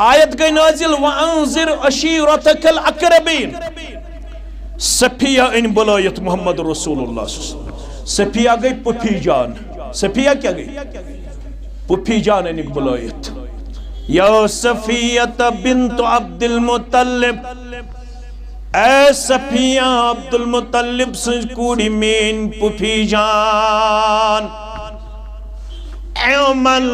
آیت گئی نازل وَأَنذِرْ عَشِيرَتَكَ الْأَقْرَبِينَ صفیہ ان بلایت محمد رسول اللہ صلی اللہ علیہ وسلم صفیہ گئی پپھی جان صفیہ کیا گئی پپھی جان ان بلایت یا صفیہ بنت عبد المطلب اے صفیہ عبد المطلب سنج کوڑی مین پپھی جان اعمل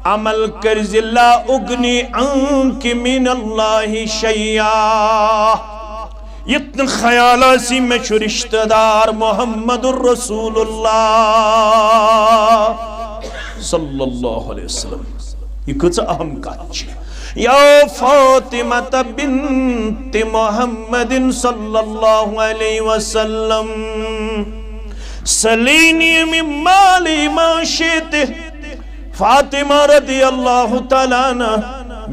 عمل کرز لا اگنی عنک من اللہ شیعہ اتن خیالہ سی میں چھو رشتہ دار محمد الرسول اللہ صلی اللہ علیہ وسلم یہ کچھ اہم کاچ یا فاطمہ بنت محمد صلی اللہ علیہ وسلم سلینی من مالی ما شیت فاطمہ رضی اللہ تعالیٰ عنہ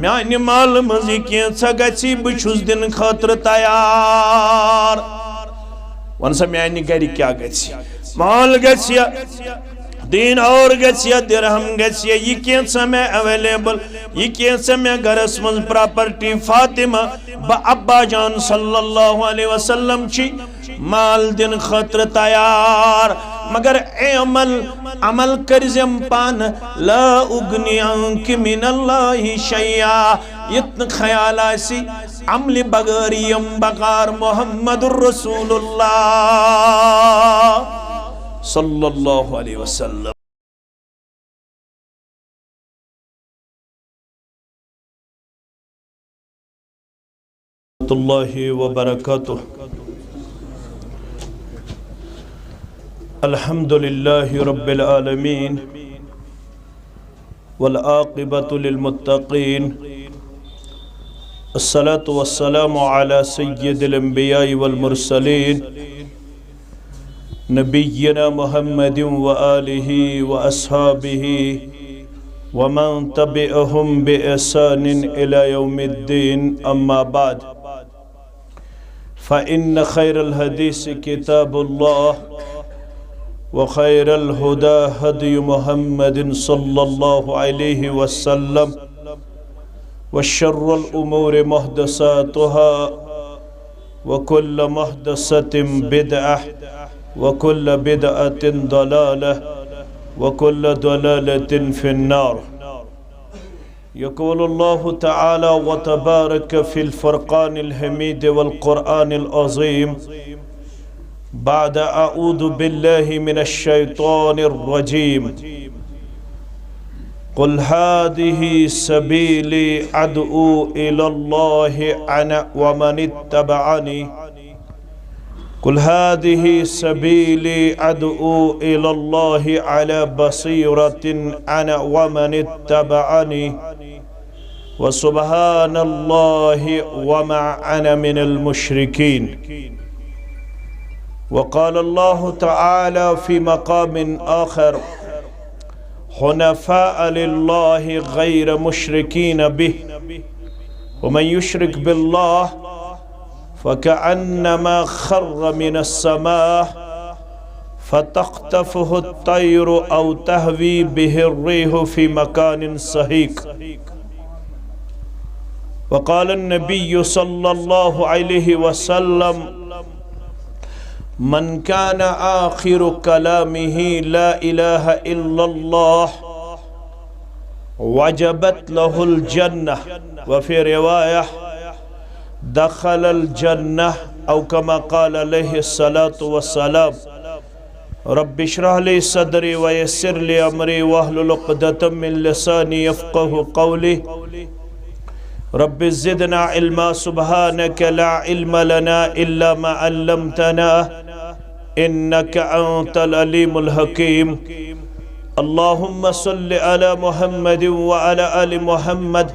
میانی مال مزی کینسا گچی بچوز دن خاطر تیار ونسا میانی گری کیا گچی مال گچی دین اور گچی درہم گچی یہ کینسا میں اویلیبل یہ کینسا میں گرس من پراپرٹی فاطمہ با ابا جان صلی اللہ علیہ وسلم چی مال دن خاطر تیار مگر اے عمل کرزم پان لا اگنی عنک من اللہ شیعہ اتن خیال آسی عمل بغریم بغار محمد الرسول اللہ صلی اللہ علیہ وسلم اللہ وبرکاتہ الحمدللہ رب العالمین والعاقبۃ للمتقین الصلاة والسلام علی سید الانبیاء والمرسلین نبینا محمد وآلہ واصحابہ ومن تبعهم بإحسان إلى يوم الدين أما بعد فإن خير الحديث كتاب الله وخير الهدى هدي محمد صلى الله عليه وسلم وشر الأمور محدثاتها وكل محدثة بدعة وكل بدعة ضلالة وكل ضلالة في النار يقول الله تعالى وتبارك في الفرقان الحميد والقرآن العظيم بعد أعوذ بالله من الشيطان الرجيم قل هذه سبيلي أدعو إلى الله أنا ومن اتبعني قل هذه سبيلي أدعو إلى الله على بصيرة أنا ومن اتبعني وسبحان الله وما أنا من المشركين وقال الله تعالى في مقام آخر حنفاء لله غير مشركين به ومن يشرك بالله فكأنما خر من السماء فتخطفه الطير أو تهوي به الريح في مكان سحيق وقال النبي صلى الله عليه وسلم من كان آخر كلامه لا إله إلا الله وجبت له الجنة وفي رواية دخل الجنة أو كما قال عليه الصلاة والسلام رب اشرح لي صدري ويسر لي أمري واحلل عقدة من لساني يفقه قولي رب زدنا علما سبحانك لا علم لنا إلا ما علمتنا إنك أنت العليم الحكيم اللهم صل على محمد وعلى آل محمد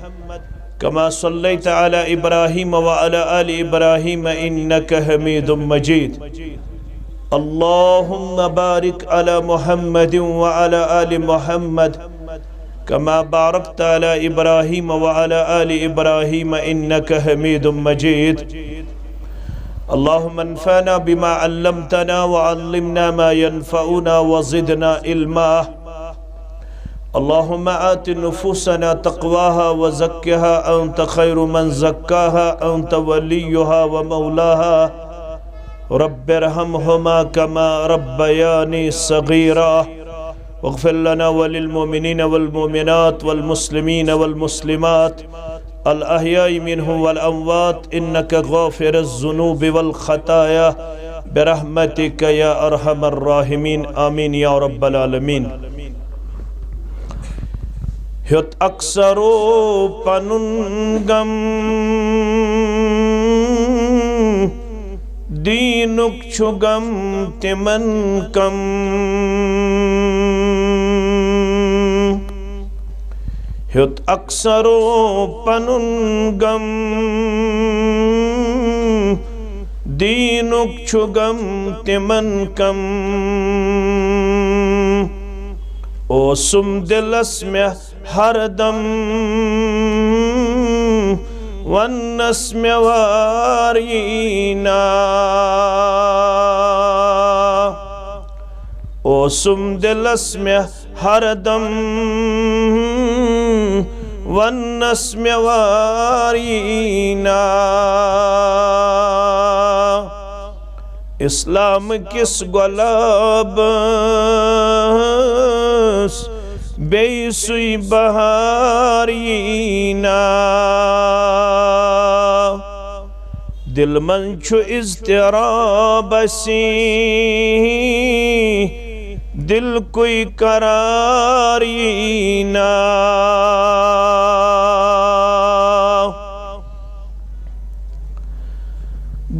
كما صليت على إبراهيم وعلى آل إبراهيم إنك حميد مجيد اللهم بارك على محمد وعلى آل محمد كما باركت على إبراهيم وعلى آل إبراهيم إنك حميد مجيد اللهم انفعنا بما علمتنا وعلمنا ما ينفعنا وزدنا علما اللهم آت نفوسنا تقواها وزكها أنت خير من زكاها أنت وليها ومولاها رب ارحمهما كما ربياني صغيرا واغفر لنا وللمؤمنين والمؤمنات والمسلمين والمسلمات الأحياء منهم والأموات إنك غافر الذنوب والخطايا برحمتك يا أرحم الراحمين آمين يا رب العالمين. ہیوت اکثرو پنن غم دینک چھو غم تمن کم ہیوت اکثرو پنن غم دینک چھو غم تمن کم اوسم دلس میں ہر دم ونس میں وارینا اوسم دلس میں ہر دم ونس میں وارینا اسلام کس گلاب بے سوی بہارینا دل من چھو اضطراب سی دل کوئی قرارینا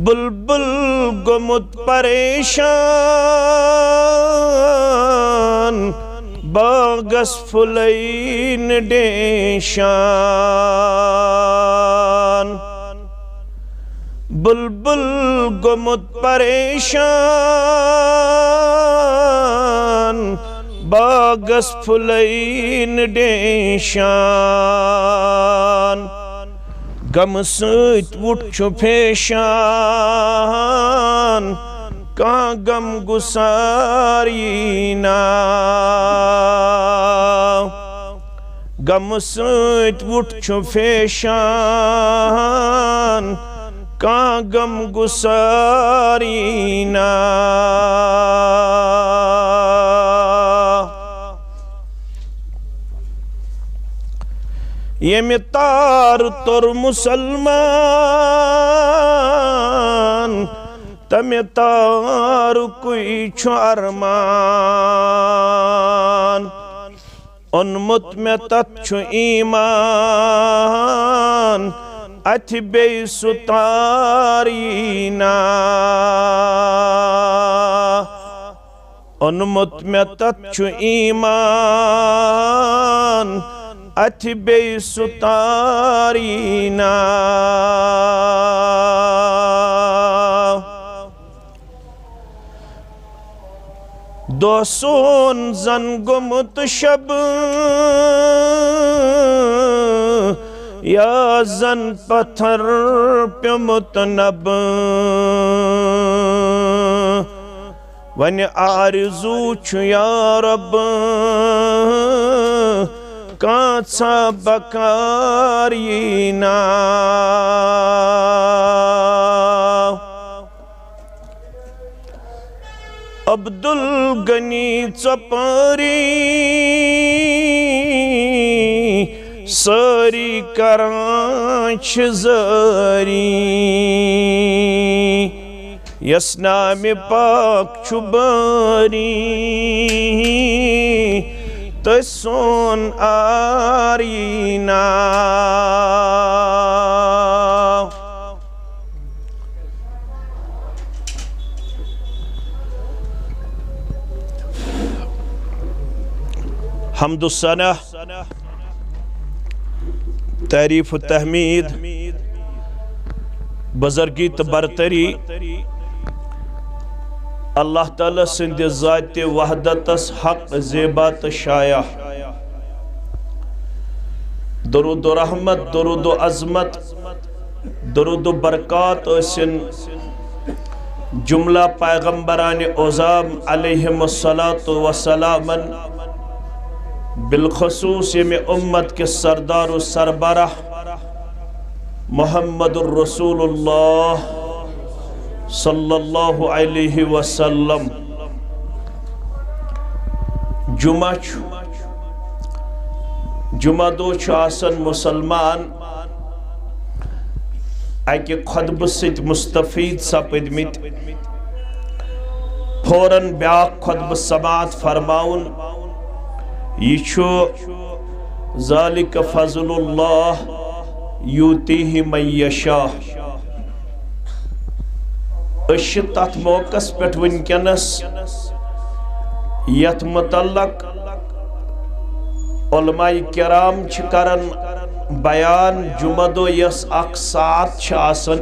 بلبل گمت پریشان باغس فلین ڈیشان بلبل گمت پریشان باغس فلین ڈیشان غم سۭتۍ وُٹھ چھُ پھیشان کانٛہہ غم گُسارینا غم سۭتۍ وُٹھ چھُ پھیشان کانٛہہ غم گُسارینا ییٚمہِ تار توٚر مُسلمان تمہِ تارُکُے چھُ ارمان اوٚنمُت مےٚ تتھ چھُ ایٖمان اَتھِ بیٚیہِ سُہ تاریٖنا اوٚنمُت مےٚ تتھ چھُ ایٖمان اَتھِ بیٚیہِ سُہ تاریٖنا دۄہ سون زن گوٚمُت شب یا زن پتھر پیوٚمُت نب وۄنۍ آرزوٗ چھُ یا رب کانٛژھا بکار ییٖنا عبدالغنی ژۄپٲری سٲری کران چھِ زٲری یس نامہِ پاک چھُ بٲری تٔسۍ سون آریٖنا حمد و ثنا تعریف و تحمید بزرگی تو برتری اللہ تعالیٰ سند ذات وحدتس حق زیبات شایع درود و رحمت درود و عظمت درود و برکات اسن جملہ پیغمبران عظام علیہم الصلاة والسلام بالخصوص میں امت کے سردار و سربراہ محمد الرسول اللہ صلی اللہ علیہ وسلم جمعہ دو آسن مسلمان اکہ خطبہ ست مستفید سپدمت فوراً بیاق خطبہ سماعت فرماؤن یہ ذالک فضل اللہ یوتیہ من یشاء تات موقع پہ ونکس یت متعلق علماء کرام کرن بیان جمعہ دو یس اک سات آسن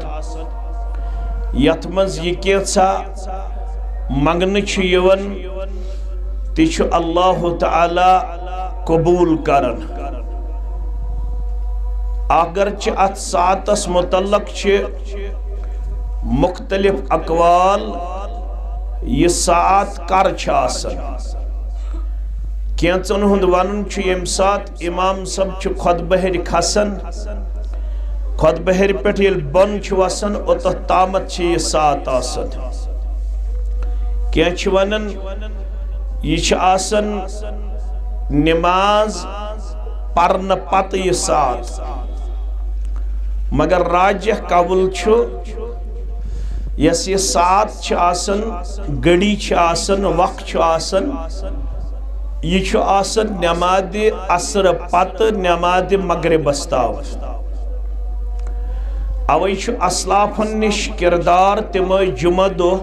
یت مز یہ کیسا منگن یون تیچ اللہ تعالی قبول کرن اگرچہ ات ساتس متعلق مختلف اقوال یہ سات کر آسن کینچن ہند ون یم سات امام صاحب خطبہ کھسن خطبہ پہ بن وسان اوت تامت یہ سات آسن کی ونن یہ آسن نماز پرن پتہ یہ سات مگر راجح قول یس یہ سات آسن گڑی آسن وقت آسن یہ آسن نماز عصر پتہ نماز مغرب تام اوے اسلافن نش کردار تم جمعہ دو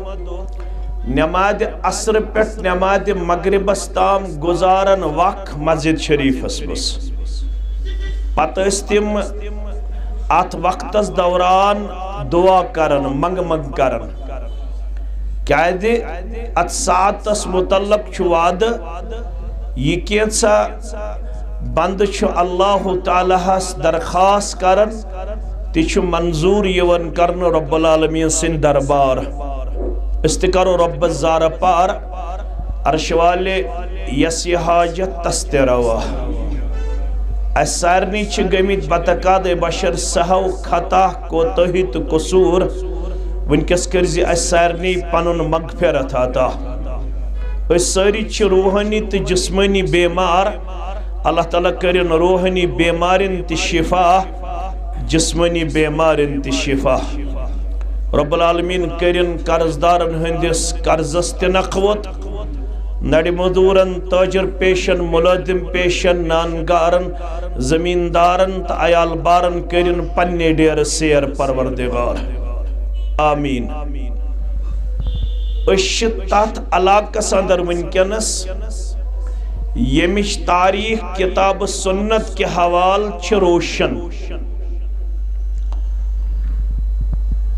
نماز عصر پہ نماز مغرب تام گزارن وقت مسجد شریفس مز پتہ تم ات وقتس دوران دعا کرن منگ کرن کیاز ات ساتس متعلق وعدہ یہ کیسا بند اللہ تعالیٰ درخواست کرن تیچ منظور یون کرن رب العالمین سن دربار استقرو رب الزار پار عرش والے یسی حاجت تستروا سارنی گمت بتقاد بشر سہو خطا کوتہی تو قصور ونکس کرزی سارنی پنن مغفرت عطا ساری روحانی تو جسمانی بیمار اللہ تعالیٰ کرن روحانی بیمارن تی شفا جسمانی بیمارن تی شفا رب العالمین کرن قرضدارن ہندس قرضس تی نقوت نڑی مدورن تاجر پیشن ملادم پیشن نانگارن زمیندارن تا عیال بارن کرن پنی دیر سیر پروردگار آمین اشتات علاقہ سندر منکنس یمش تاریخ کتاب سنت کے حوال چھ روشن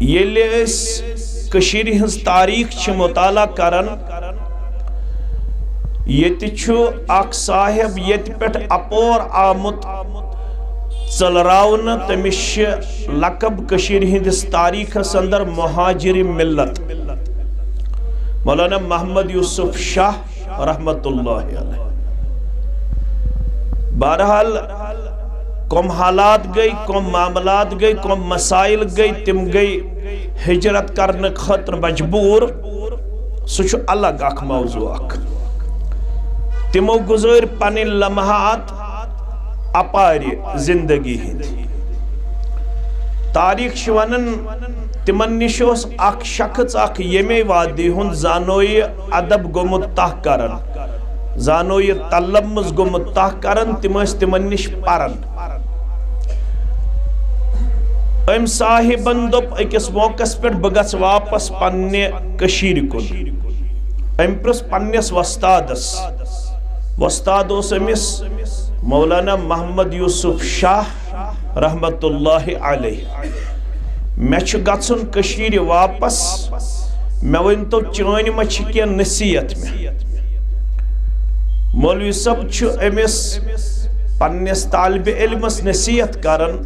یلی اس کشیری ہنس تاریخ چھ مطالعہ کرن یت چھو اک صاحب یت پٹ اپور آمت چلراؤن تمش لقب کشیر ہندس تاریخ اندر مہاجر ملت مولانا محمد یوسف شاہ رحمت اللہ علیہ بہرحال کم حالات گئی کم معاملات گئی کم مسائل گئی تم گئی ہجرت کرنے خطر مجبور سوچو الگ اک موضوع اک تمو گزر پنن لمحات اپاری زندگی ہند تاریخ شونن تمن نشوس اک شخص اک یمی وادی ہند زانوی ادب گمت تح کرن زانوی تلمز گمت تح کرن تمن نش پرن ام صاحبن دپ اکس موقع پر بگس واپس پننے کشیر کن ام پرس پننس وستادس وستاد امس مولانا محمد یوسف شاہ رحمت اللہ علیہ میں گھن کشیر واپس میں ون تو چان مچ کی نصیحت میں مولوی صاحب امس پنس طالب علمس نصیحت کرن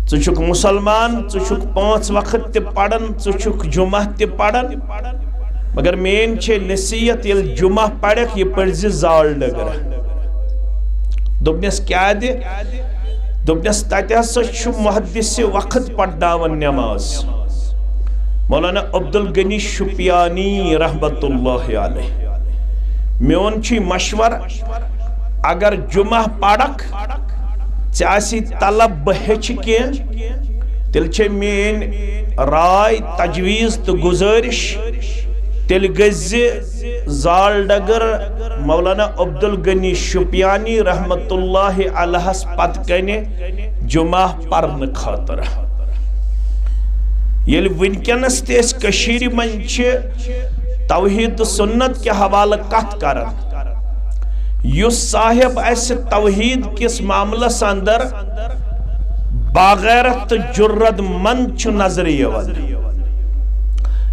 ژٕ مسلمان ژٕ 5 وقت تہ پڑھن ژٕ جمعہ تہ پڑھن مگر مین چھ نصیحت یل جمعہ پڑھک یہ پڑھ زال ڈگر دوپنس کیا دے دوپنس تاتے ہسا چھو محدث وقت پڑھناون نماز مولانا عبدالغنی شپیانی رحمت اللہ علیہ میون چھی مشور اگر جمعہ پڑھک چاسی طلب بہچ کے تیل چھے مین رائے تجویز تو گزارش تیل گزی زال ڈگر مولانا عبدالغنی شپیانی رحمت اللہ علیہ پت کنے جمعہ پرن خاطر یل ونکنس تیس کشیر من چھے توحید سنت کے حوالہ کت کرن یس صاحب ایسے توحید کس معاملہ اندر باغیرت جرد مند چھو نظر یوان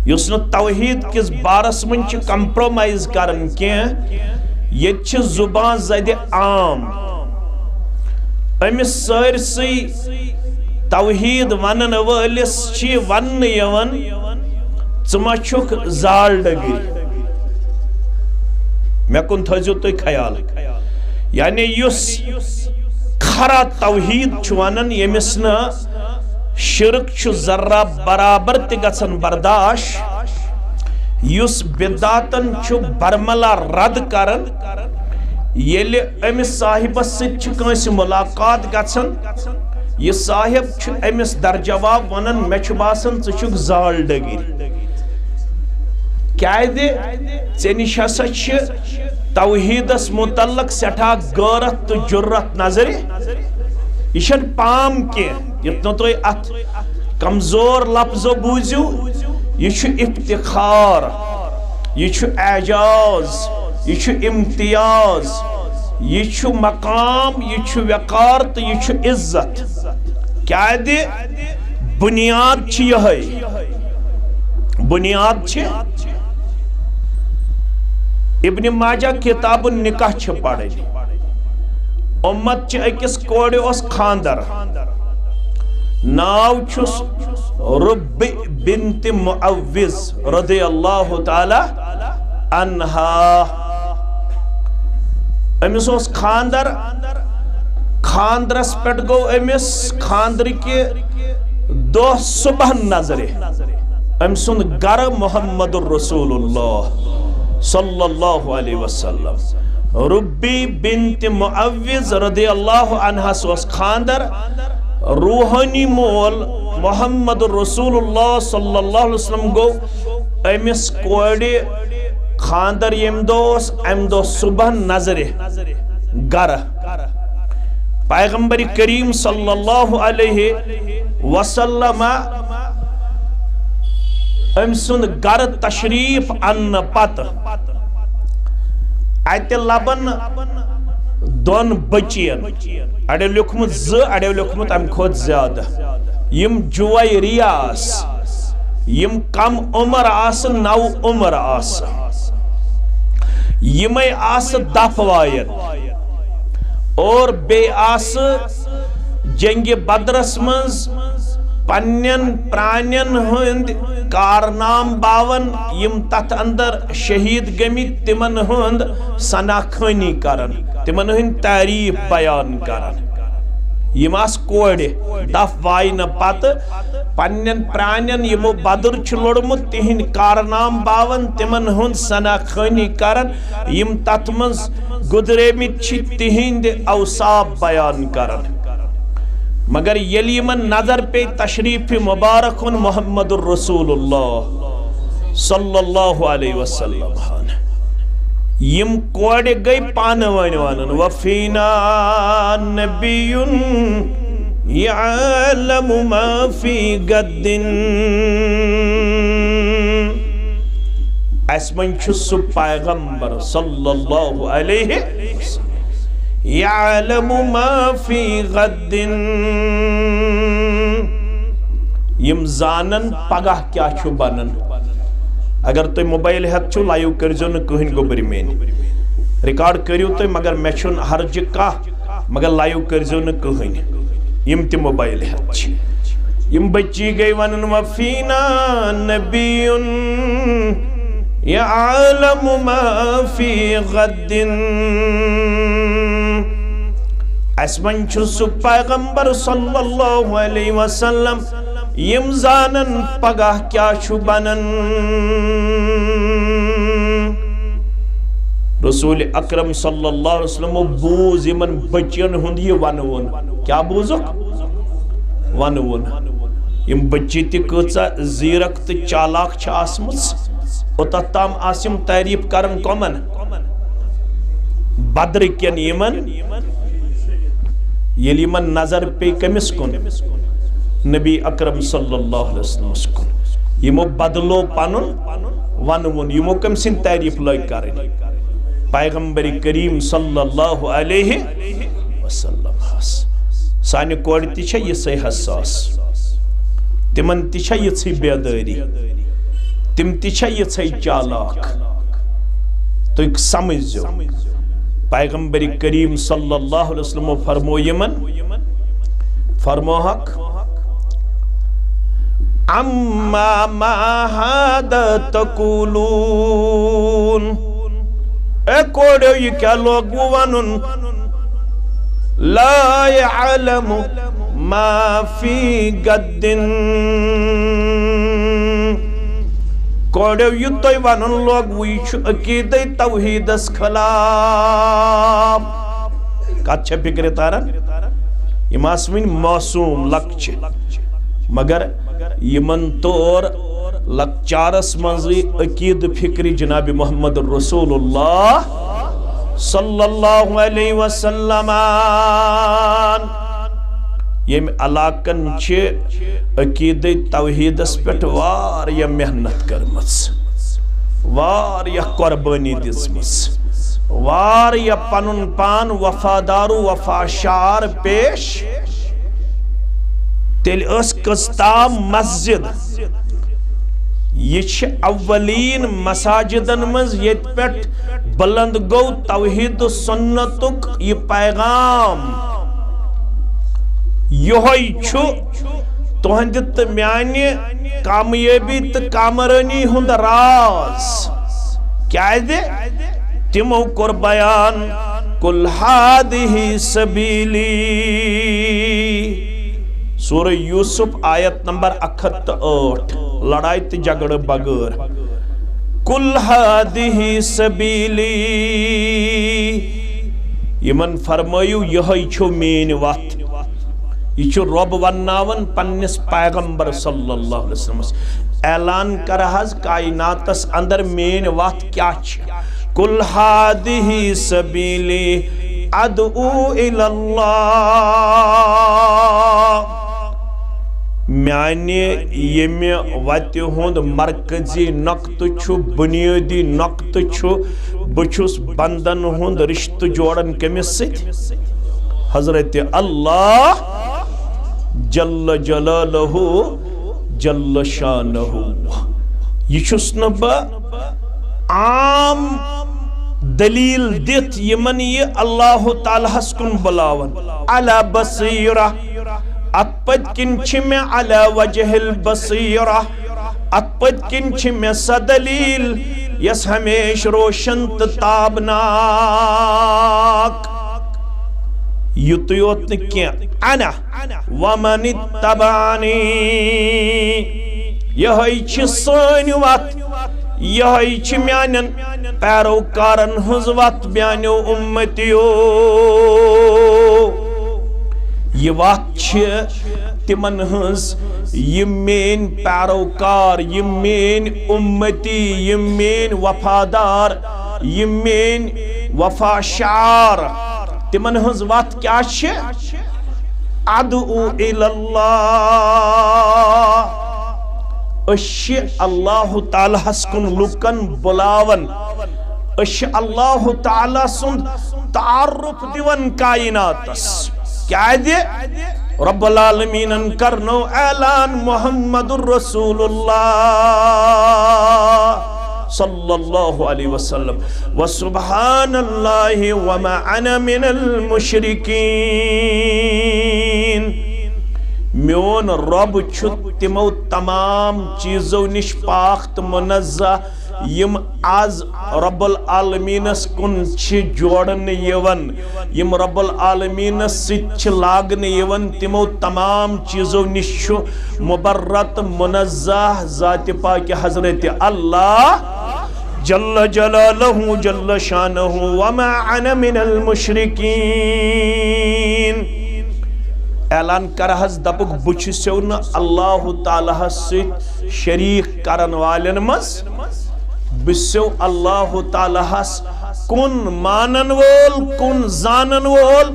یس نو توحید کس بارس من چھ کمپرومائز کرن کین یہ چھ زبان زید عام امیس سرسی توحید ونن والس چھ ون یوان چما چھک زال ڈگی میں کن تھجو تو خیال یعنی یس کھرا توحید چھوانن یمس نا شرک چھو ذرہ برابر تگسن برداشت یس بداتن چھو برملا رد کرن یلی امس صاحب ست کنس ملاقات گسن یہ صاحب چھو امس در جواب ونن میں چھو باسن چھک زال ڈگی کیا دے چنش ہسا چھ توحیدس متعلق سٹھا غیرت تو جرت نظر یہ چھن پام کی یتنا تو ات کمزور لفظ بوزیو یہ چھ افتخار یہ چھ اعجاز یہ چھ امتیاز یہ چھ مقام یہ چھ وقار تو یہ چھ عزت کیا دے بنیاد چھ یہ بنیاد چھ ابن ماجہ کتاب النکاح چھ پڑھے امت چھ اکس کوڑے اس خاندر ناو چھس رب بنت معوز رضی اللہ تعالی عنہا امس اس خاندر خاندرس پٹ گو امس خاندر کے دو صبح نظر امسن گر محمد الرسول اللہ صلی اللہ علیہ وسلم ربی بنت معوز رضی اللہ عنہ سوس خاندر روحانی مول محمد رسول اللہ صلی اللہ علیہ وسلم گو امس کوڑی خاندر یم دوس ام دو صبح نظر گر پیغمبر کریم صلی اللہ علیہ وسلم امسن گر تشریف ان پت ایت لبن دون بچین اڑے لکھمت اڑے لکھمت ام کھوت زیادہ یم جوائی ریاس یم کم عمر آس نو عمر آس یمیں آس دفوائن اور بے آس جنگ بدرس منز پنین پرانین ہند کارنام باون یم تت اندر شہید گمی تمن ہند سناخانی کرن تمن ہند تعریف بیان کرن یم آس کوڑے دف وائن پت پنین پرانین یمو بدر چھلڑمت تہن کارنام باون تمن ہند سناخانی کرن یم تت منز گدریمت چھ تہند اوصاف بیان کرن مگر یلی من نظر پہ تشریف مبارک محمد الرسول اللہ صلی اللہ علیہ وسلم یم کوڑے گئی پانوان وانن وفینا نبی یعلم ما فی غد اسمن چھس پیغمبر صلی اللہ علیہ وسلم یعلم ما فی غد یم زانن پگہ کیا چھو بنن اگر تو موبائل ہتھ چھو لائیو کرزو نہ کہن گو بری میں ریکارڈ کریو تو مگر میں چھن ہرج کا مگر لائیو کرزو نہ کہن یم تی موبائل ہتھ چھ یم بچی گئی ونن وفینا نبی یعلم ما فی غد اسمن چھو سو پیغمبر صلی اللہ علیہ وسلم یم زانن پگاہ کیا چھو بنن رسول اکرم صلی اللہ علیہ وسلم بوز یمن بچین ہند یہ ونون کیا بوزک ونون یم بچی تی کچا زیرک تی چالاک چھ آسمس اوتت تام آسم تعریف کرن کومن بدر کین یمن یل یمن نظر پی کمس کن نبی اکرم صلی اللہ علیہ وسلم کن یمو بدلو پنن ونون یمو کم سن تعریف لگ کرن پیغمبر کریم صلی اللہ علیہ وسلم سانی کوڑ تی چھا یہ سی حساس تمن تی چھا یہ سی بیداری تم تی چھا یہ سی چالاک تو ایک سمجھ جو پیغمبر کریم صلی اللہ علیہ وسلم فرمو یمن فرمو حق اما ما هذا تقولون اے کوڑیو یہ کیا لوگ ونن لا يعلم ما في غد کوڑیو یہ توی ونن لوگ ویچ عقید توحید اس خلاف کچھ فکر تارن یہ ماسمین معصوم لکچ مگر یمن طور لکچارس منزی عقید فکری جناب محمد رسول اللہ صلی اللہ علیہ وسلم یم علاقن چھ عقید توحید اس پیٹ واریا محنت کرمس واریا قربانی دزمس واریا پنن پان وفادارو وفاشار پیش تیل اس قسطا مسجد یہ اولین مساجدن مز یہ پیٹ بلند گو توحید و سنتک یہ پیغام یہوئی چھو توہندت میانی کامیابی تا کامرانی ہند راز کیا ہے دے تیمو کر بیان کل ہادہی سبیلی سورہ یوسف آیت نمبر 68 لڑائی تی جگڑ بغیر کل ہادہی سبیلی یمن فرمائیو یہی چھو مین وات یہ چھو رب ونناون پنس پیغمبر صلی اللہ علیہ وسلم اعلان کرہز کائناتس اندر مین وات کیا چھ کل ہادہی سبیلی ادعو الاللہ میانی یمی واتی ہوند مرکزی نقط چھو بنیادی نقط چھو بچوس بندن ہوند رشت جوڑن کمیس ست حضرت اللہ جل جلالہ جل شانہ یہ چھس نبا عام دلیل دیت یمن یہ اللہ تعالیٰ ہسکن بلاون علا بصیرہ اتپد کن چھ میں علا وجہ البصیرہ اتپد کن چھ میں صدلیل یس ہمیش روشن تابناک یتیوت نکیا انا ومن اتبعنی یہی چھ سانی وات یہی چھ میانن پیروکارن ہز وات بیانیو امتیو یہ وات چھ تمن ہز یہ مین پیروکار یہ مین امتی یہ مین وفادار یہ مین وفاشار تمن ہز وات کیا چھ ادعو الاللہ اشی اللہ تعالیٰ ہسکن لکن بلاون اشی اللہ تعالیٰ سن تعارف دیون کائناتس کیا دے رب العالمین کرنو اعلان محمد الرسول اللہ صلی اللہ علیہ وسلم وسبحان اللہ وما انا من المشرکین میون رب چھت تمو تمام چیزوں نش پاک منزہ یم آز رب العالمینس کن چھ جوڑن یون یم رب العالمینس ست لاگن یون تمو تمام چیزو نش مبرت منزہ ذات پاک حضرت اللہ جل جلالہ جل شانہ وما انا من المشرکین اعلان کرہز دپک بچھسو نا اللہ تعالیٰ ست شریک کرن والن مز بسو اللہ تعالیٰ کن مانن وول کن زانن وول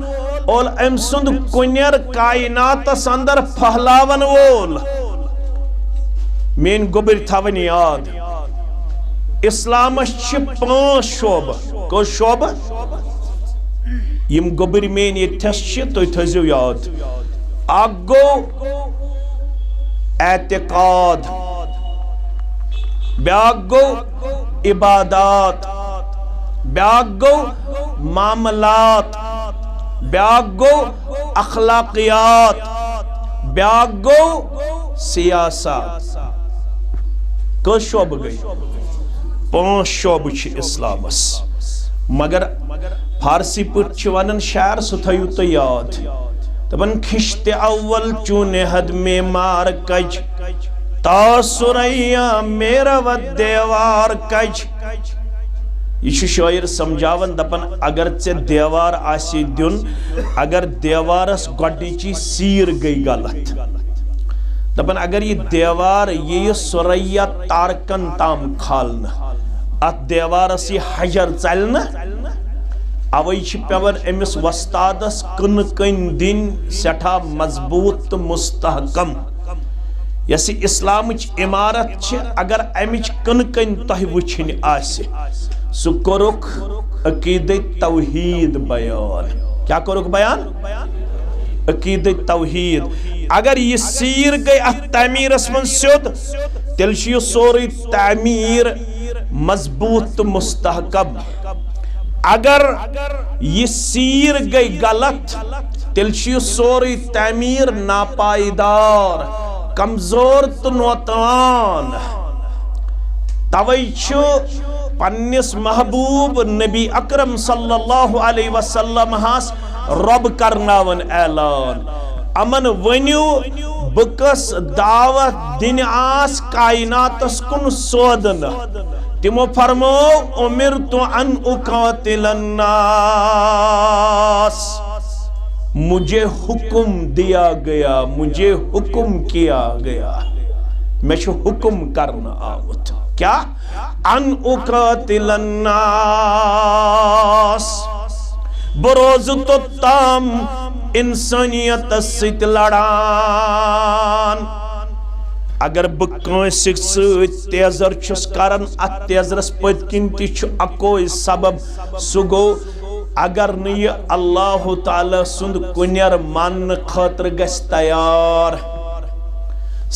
اور ام سند کنیر کائنات اندر پھلاون وول مین گبر تھاون یاد اسلام چھ 5 شعبہ کو شعبہ یم گبر مین یتھس چھ تو تھزو یاد اکھ گو اعتقاد بیاکھ گو عبادات بیاکھ گو معاملات بیاکھ گو اخلاقیات بیاکھ گو سیاست کس شعبہ گئی 5 شعبہ چھ اسلامس مگر فارسی پٹ چھ ونن شعر سہ تھیو تو یاد دپن خشت اول چونے حد میں مار کج تا سریا میرا و دیوار کج یہ شاعر سمجھاون دپن اگر ژے دیوار آسی دیون اگر دیوارس گۄڈنِچی سیر گئی غلط دپن اگر یہ دیوار یہ سریا تارکن تام کھالنا ات دیوارس یہ حجر چلنا اوئی چھ پیور امس وستادس کن کن دن سٹھا مضبوط مستحکم یسی اسلامچ عمارت چھ اگر امچ کن کن تہ وچھن آسے سو کرک عقید توحید بیان کیا کرک بیان عقید توحید اگر یہ سیر گئی ات تعمیرس من سیود تیل چھ یہ سوری تعمیر مضبوط مستحکم اگر یہ سیر گئی غلط تیل چھ یہ سوری تعمیر ناپائیدار کمزور تو نوتوان توئی چھ پنس محبوب نبی اکرم صلی اللہ علیہ وسلم ہاس رب کرناون اعلان امن ونیو بکس دعوت دن آس کائناتس کن سودن تمو فرمو امرت ان اقاتل الناس مجھے حکم دیا گیا مجھے حکم کیا گیا میں چھو حکم کرنا آمد کیا ان اقاتل الناس بروز تو تام انسانیت ست لڑان اگر بکنسک ست تیزر چھس کرن ات تیزرس پت کنتی چھ اکوئی سبب سگو اگر نی اللہ تعالی سند کنیر مان خاطر گس تیار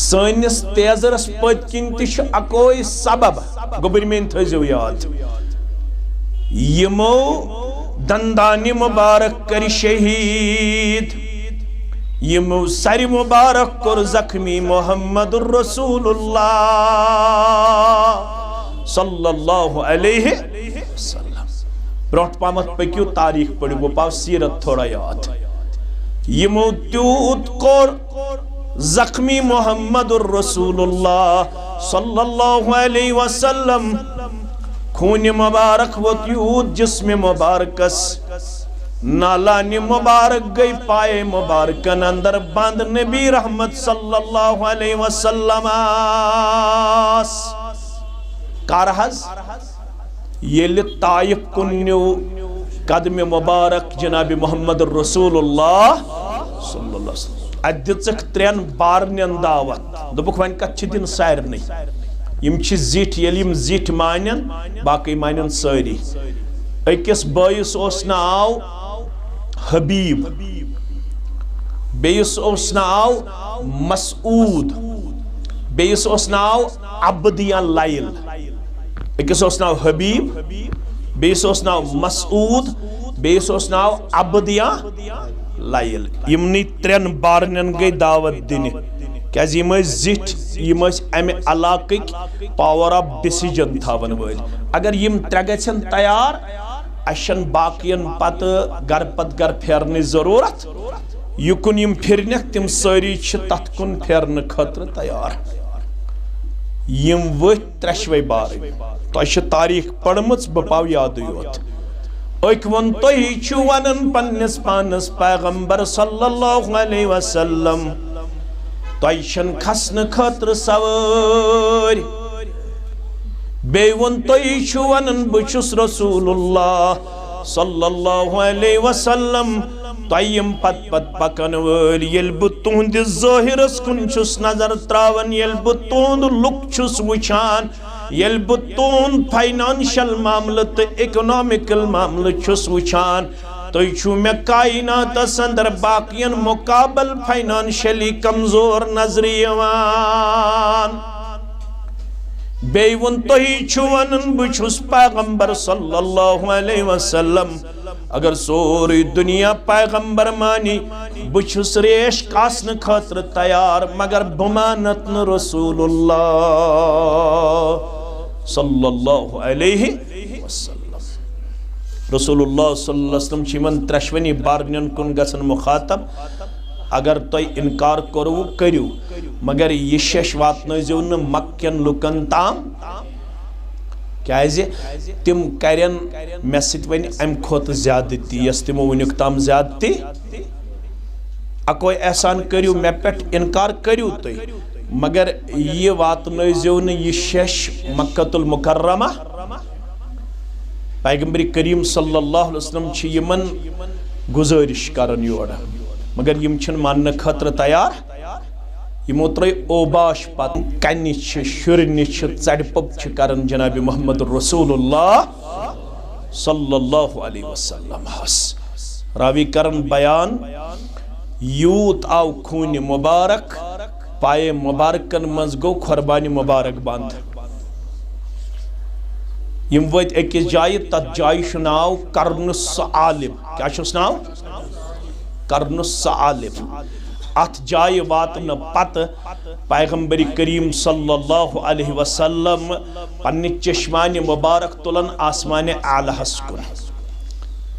سانس تیزرس پت کنتی چھ اکوئی سبب گبر مین تھزو یاد یمو دندانی مبارک کر شہید یمو سری مبارک کر زخمی محمد الرسول اللہ صلی اللہ علیہ وسلم برونٹ پامت پکیو تاریخ پڑی وہ پاو سیرت تھوڑا یاد یمو تیوت کر زخمی محمد الرسول اللہ صلی اللہ علیہ وسلم خون مبارک و تیوت جسم مبارکس نالانی مبارک گئی پائے مبارکن اندر بند نبی رحمت صلی اللہ علیہ وسلم کارحز یہ طائف کنیو قدم مبارک جناب محمد الرسول اللہ صلی اللہ علیہ وسلم ادھتک 3 بارنین دعوت دبک وین کچھ دن سیر نہیں یم چھ زیٹ یلیم زیٹ مانن باقی مانن ساری اکس بائیس اس ناو حبیب بیس اس ناو مسعود بیس اس ناو عبدیان لائل اکس اس ناو حبیب بیس اس ناو مسعود بیس اس ناو عبدیان لائل یمنی 3 بارنن گئی دعوت دینی کیازی میں زیٹ یم امہ علاقہ پاور آف ڈیسیجن تھاون ول اگر یم ترے گژھن تیار اشن باقین پتہ گر پت گر پھیرن ضرورت یکن یم پھرنک تم ساری چھ تت کن پھیرن خاطر تیار یم ورت ترشوے بار تہ تاریخ پڑمچ بہ پاو یاد یوت اک ون تہی چھو ونن پنس پانس پیغمبر صلی اللہ علیہ وسلم تہ چھن کھسن خاطر سوار بے ون تہی چھو ونن بچس رسول اللہ صلی اللہ علیہ وسلم تیم پت پت پکن ول یل بہ تہند ظاہرس کن چھس نظر تراون یل بہ تہند لک چھس وچھان یل بہ تہند فائنانشل معاملہ تو اکنامکل معاملہ چھس وچھان تُہۍ چھو مے کائناتس اندر باقین مقابل فائنانشلی کمزور نظر یوان بیٚیہِ ووٚن تُہی چھو ونن بہ چھس پیغمبر صلی اللہ علیہ وسلم اگر سوری دنیا پیغمبر مانی بہ چھس ریش کاسن خاطر تیار مگر بہ مانت نہ رسول اللہ صلی اللہ علیہ وسلم رسول اللہ صلی اللہ علیہ وسلم چھ ترشونی بارنین کن گژھن مخاطب اگر تُہۍ انکار کرو کریو مگر یہ شش واتنٲیزیو نہٕ مکین لُکن تام کیازِ تم کرن مے سۭتۍ وۄنۍ امہِ کھۄتہٕ زیادتی یس تمو ونیُک تام زیادتی اکوے احسان کریو مے پٮ۪ٹھ انکار کریو تُہۍ مگر یہ واتنٲیزیو نہٕ یہ شش مکۃ المکرمہ پیغمبر کریم صلی اللہ علیہ وسلم چھ یمن گزارش کرن یور مگر یم چھن ماننہ خاطر تیار یمو ترٲے اوباش پت کنہ چھ شرنہ چھ ژڑِ پوٚپ چھ کرن جناب محمد رسول اللہ صلی اللہ علیہ وسلم راوی کرن بیان یوت آو خون مبارک پائے مبارکن مز گو قربانی مبارک بند یم وت اکس جائے تت جائے چھ ناو قرن الثعالب کیا چھس ناو قرن الثعالب ات جائے واتن پت پیغمبر کریم صلی اللہ علیہ وسلم پنہ چشمان مبارک تلن آسمان اعلیٰ کن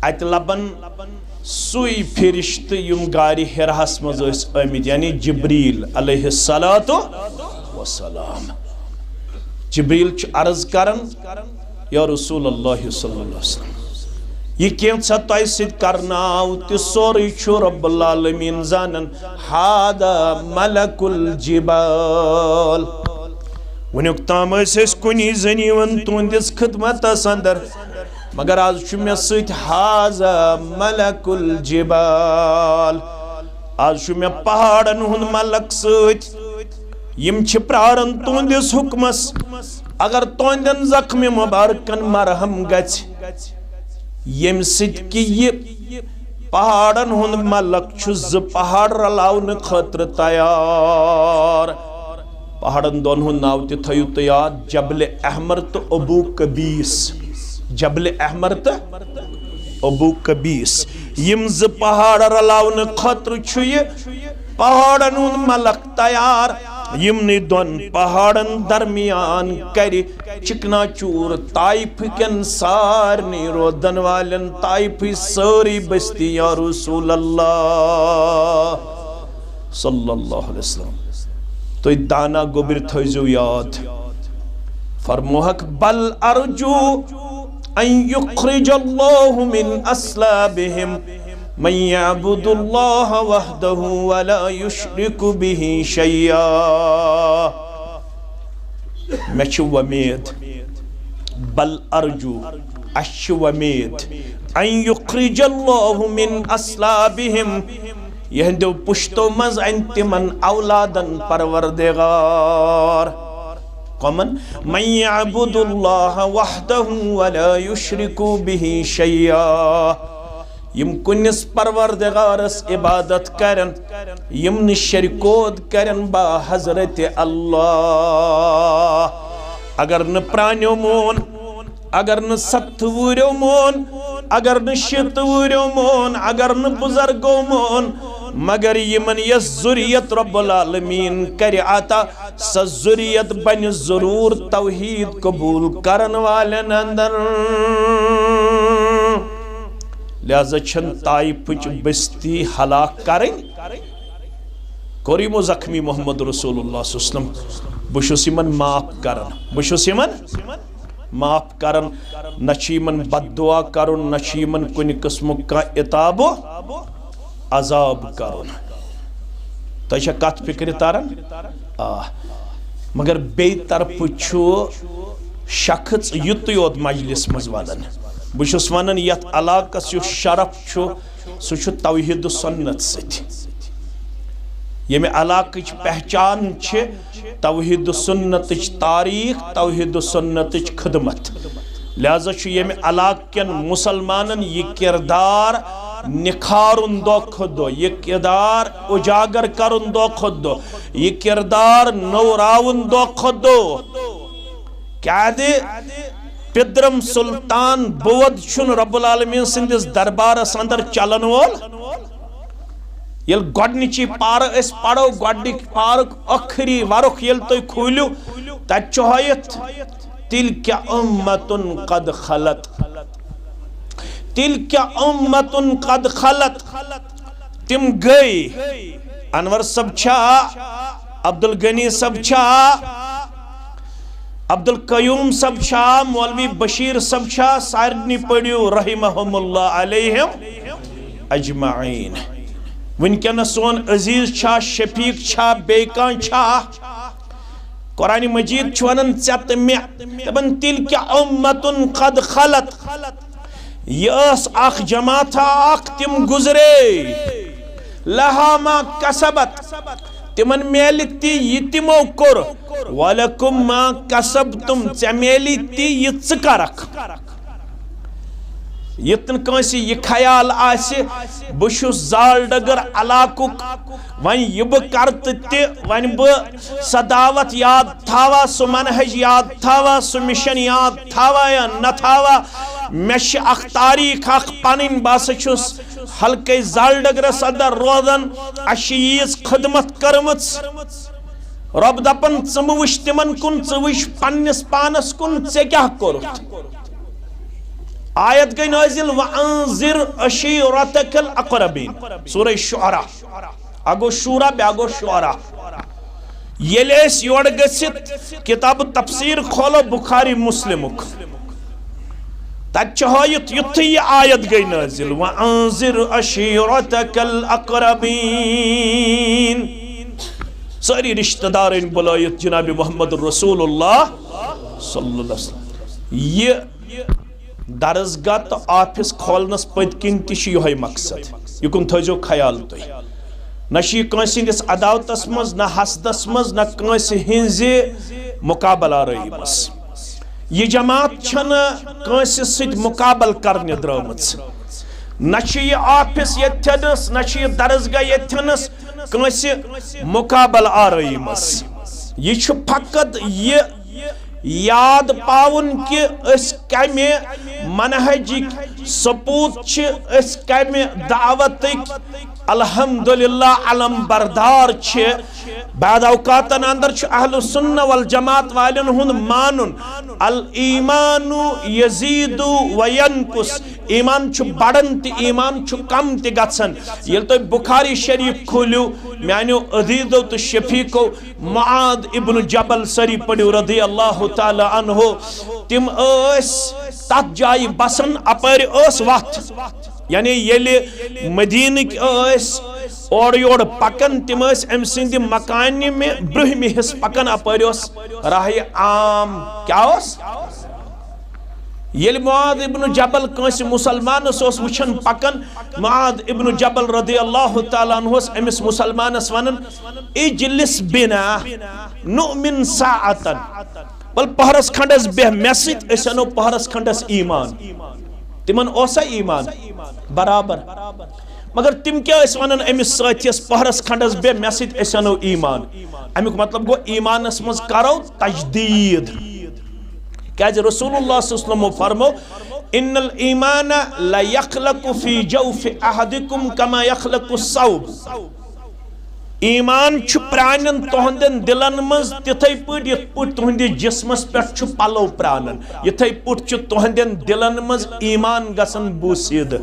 ات لبن سوئی فرشت یم غار حراہس مز آمت یعنی جبریل علیہ السلام جبریل چھ عرض کرن یا رسول اللہ صلی اللہ علیہ وسلم یہ کینسا تۄہہِ سۭتۍ کرناو تہِ سورُے چھُ رب العالمین زانن ہادا ملک الجبال ونیُک تام ٲسۍ أسۍ کُنی زٔنۍ یِوان تُہنٛدِس خدمتس اندر مگر آز چھُ مےٚ سۭتۍ ہاذا ملک الجبال آز چھُ مےٚ پہاڑن ہُنٛد ملک سۭتۍ یم چھِ پرارن تُہنٛدِس حُکمس اگر تُہنٛدٮ۪ن زخمہِ مبارکن مرہم گژھِ یم سۭتۍ کہ یہ پہاڑن ہُنٛد ملک چھُ زٕ پہاڑ رلاونہٕ خٲطرٕ تیار پہاڑن دۄن ہُنٛد ناو تہِ تھٲیِو تُہۍ یاد جبل احمر تہٕ ابو قبیس جبل احمر تہٕ ابو قبیس یم زٕ پہاڑ رلاونہٕ خٲطرٕ چھُ یہ پہاڑن ہُنٛد ملک تیار یمنی دون پہاڑن درمیان کری چکنا چور طائف کن سارنی رودن والن طائف ساری بستی یا رسول اللہ صلی اللہ علیہ وسلم تو دانا گوبر تھوزو یاد فرموحک بل ارجو ان یخرج اللہ من اسلابہم من يعبد الله وحده ولا يشرك به شيئا مچ ومید بل ارجو اش ومید ان يخرج الله من اصلابهم یہندو پشتو مز انتمن اولادن پروردگار قومن من يعبد الله وحده ولا يشرك به شيئا یم کنس پروردگارس عبادت کرن یم نشرکود کرن با حضرت اللہ اگر ن پرانیو مون اگر ن سبت وریو مون اگر ن شت وریو مون اگر ن بزرگو مون مگر یمن یس ذریت رب العالمین کر عطا سا ذریت بن ضرور توحید قبول کرن والن اندر لہذا چھن طائفچ بستی ہلاک کریں کوریمو زخمی محمد رسول اللہ صلی اللہ علیہ وسلم بشس یمن معاف کرن بشس یمن معاف کرن نچ یمن بد دعا کرن نچ یمن کن قسم کا عتاب و عذاب کرن تہ کت فکر تران مگر بے طرف چھو شخص یت یوت مجلس مز ونان بشس ونان یت علاقس یو شرف چھو سو چھو توحید و سنت ست یمہ علاقچ پہچان چھ توحید و سنتچ تاریخ توحید و سنتچ خدمت لہذا چھ یمہ علاقہ کین مسلمانن یہ کردار نکھارن دو خود دو یہ کردار اجاگر کرن دو خود دو یہ کردار نوراون دو خود دو کیا دے پدرم سلطان بود چھن رب العالمین سندس دربارس اندر چلن وول یل گۄڈنِچی پارٕ أسۍ پرو گۄڈنِک پارک ٲخری ورُک ییٚلہِ تُہۍ کھوٗلِو تَتہِ چھُ ہٲیِتھ تِلکَ اُمَّتٌ قد خلت تِلکَ اُمَّتٌ قد خلت تِم گٔے انور صٲب چھا عبدالغنی صٲب چھا عبدالقیوم صٲب چھا مولوی بشیر صٲب چھا سارنٕے پٔرِو رحمہم اللہ علیہم اجمعین ونکن سون عزیز چھا شفیق چھا بیکان چھا قرآن مجید چھوانن ژت مے دپن تلک امت قد خلت یہ اس اخ جماعت اخ تم گزرے لہا ما کسبت تمن میلی تی یہ تمو کر ولکم ما کسبتم ژے میلی تی یہ ژٕ کرکھ یتن کنسی یہ خیال آسی بشس زال ڈگر علاقک ون یہ کرت تی ون دعوت یاد تھاوا سو منہج یاد تھاوا سو مشن یاد تھاوا یا نہ تھاوا مش اخ تاریخ اخ پنن باس چھس ہلکے زال ڈگر صدر روزن اشیز خدمت کرمت رب دپن ژم وش تمن کن ژ وش پنس پانس کن ژے کیا کوٚرُتھ آیت گئی نازل وَأَنذِرْ عَشِيرَتَكَ الْأَقْرَبِينَ سورہ شعراء اگو شورا بیاگو شعراء یلیس یوڑ گسید کتاب تفسیر کھولو بخاری مسلمک تک چہایت یتی یہ آیت گئی نازل وَأَنذِرْ عَشِيرَتَكَ الْأَقْرَبِينَ ساری رشتہ دارین بلایت جناب محمد رسول اللہ صلی اللہ علیہ وسلم یہ درسگاہ تو آفس کھولنس پت کن تش یہ مقصد یہ کن تھو خیال تھی نہ کنس ہندس عداوتس مز نہ حسدس مز نہ کنس ہنز مقابلہ رئی مس یہ جماعت چھن کنس ست مقابل کرنے درامت نہ یہ آفس یتھنس نہ یہ درسگاہ یتھنس کنس مقابل آرئی مس یہ چھ فقط یہ یاد پاون کہ اس کمی منہجک سپوت چھ اس کمی دعوتک الحمدللہ علم بردار چھ بعد اوقاتن اندر چھ اہل سنہ والجماعت والن ہن مانن الایمان یزید و ینقص ایمان چھ بڑن تی ایمان چھ کم تی گژھن یل تو بخاری شریف کھولیو میانو عزیزو تو شفیقو معاذ ابن جبل سری پڑھو رضی اللہ تعالی عنہ تم اس تات جائی بسن اپر اس وقت یعنی یلی مدینک اس اور یور پکن تم اس ام سند مکانی میں برہمی حص پکن اپر اس راہ عام کیا اس یل معاذ ابن جبل کنس مسلمان اس وچھن پکن معاذ ابن جبل رضی اللہ تعالی عنہ امس مسلمان ونن اجلس بنا نؤمن ساعتا بل پہرس کھنڈس بہ میسٹ اسنو پہرس کھنڈس ایمان تمن اوسا ایمان برابر مگر تم کیا اس ونن امس ساتھیس پہرس کھنڈس بہ میسٹ اسنو ایمان امیک مطلب گو ایمانس مز کرو تجدید کہ رسول اللہ صلی اللہ علیہ وسلم فرمو ان الایمان لا یخلق فی جوف احدکم کما یخلق الثوب ایمان چھ پرانن تہندن دلن مز تتھے پٹ یت پٹ تہندِ جسمس پٹ چھ پلو پرانن یتھے پٹ چھ تہندن دلن مز ایمان گسن بوسید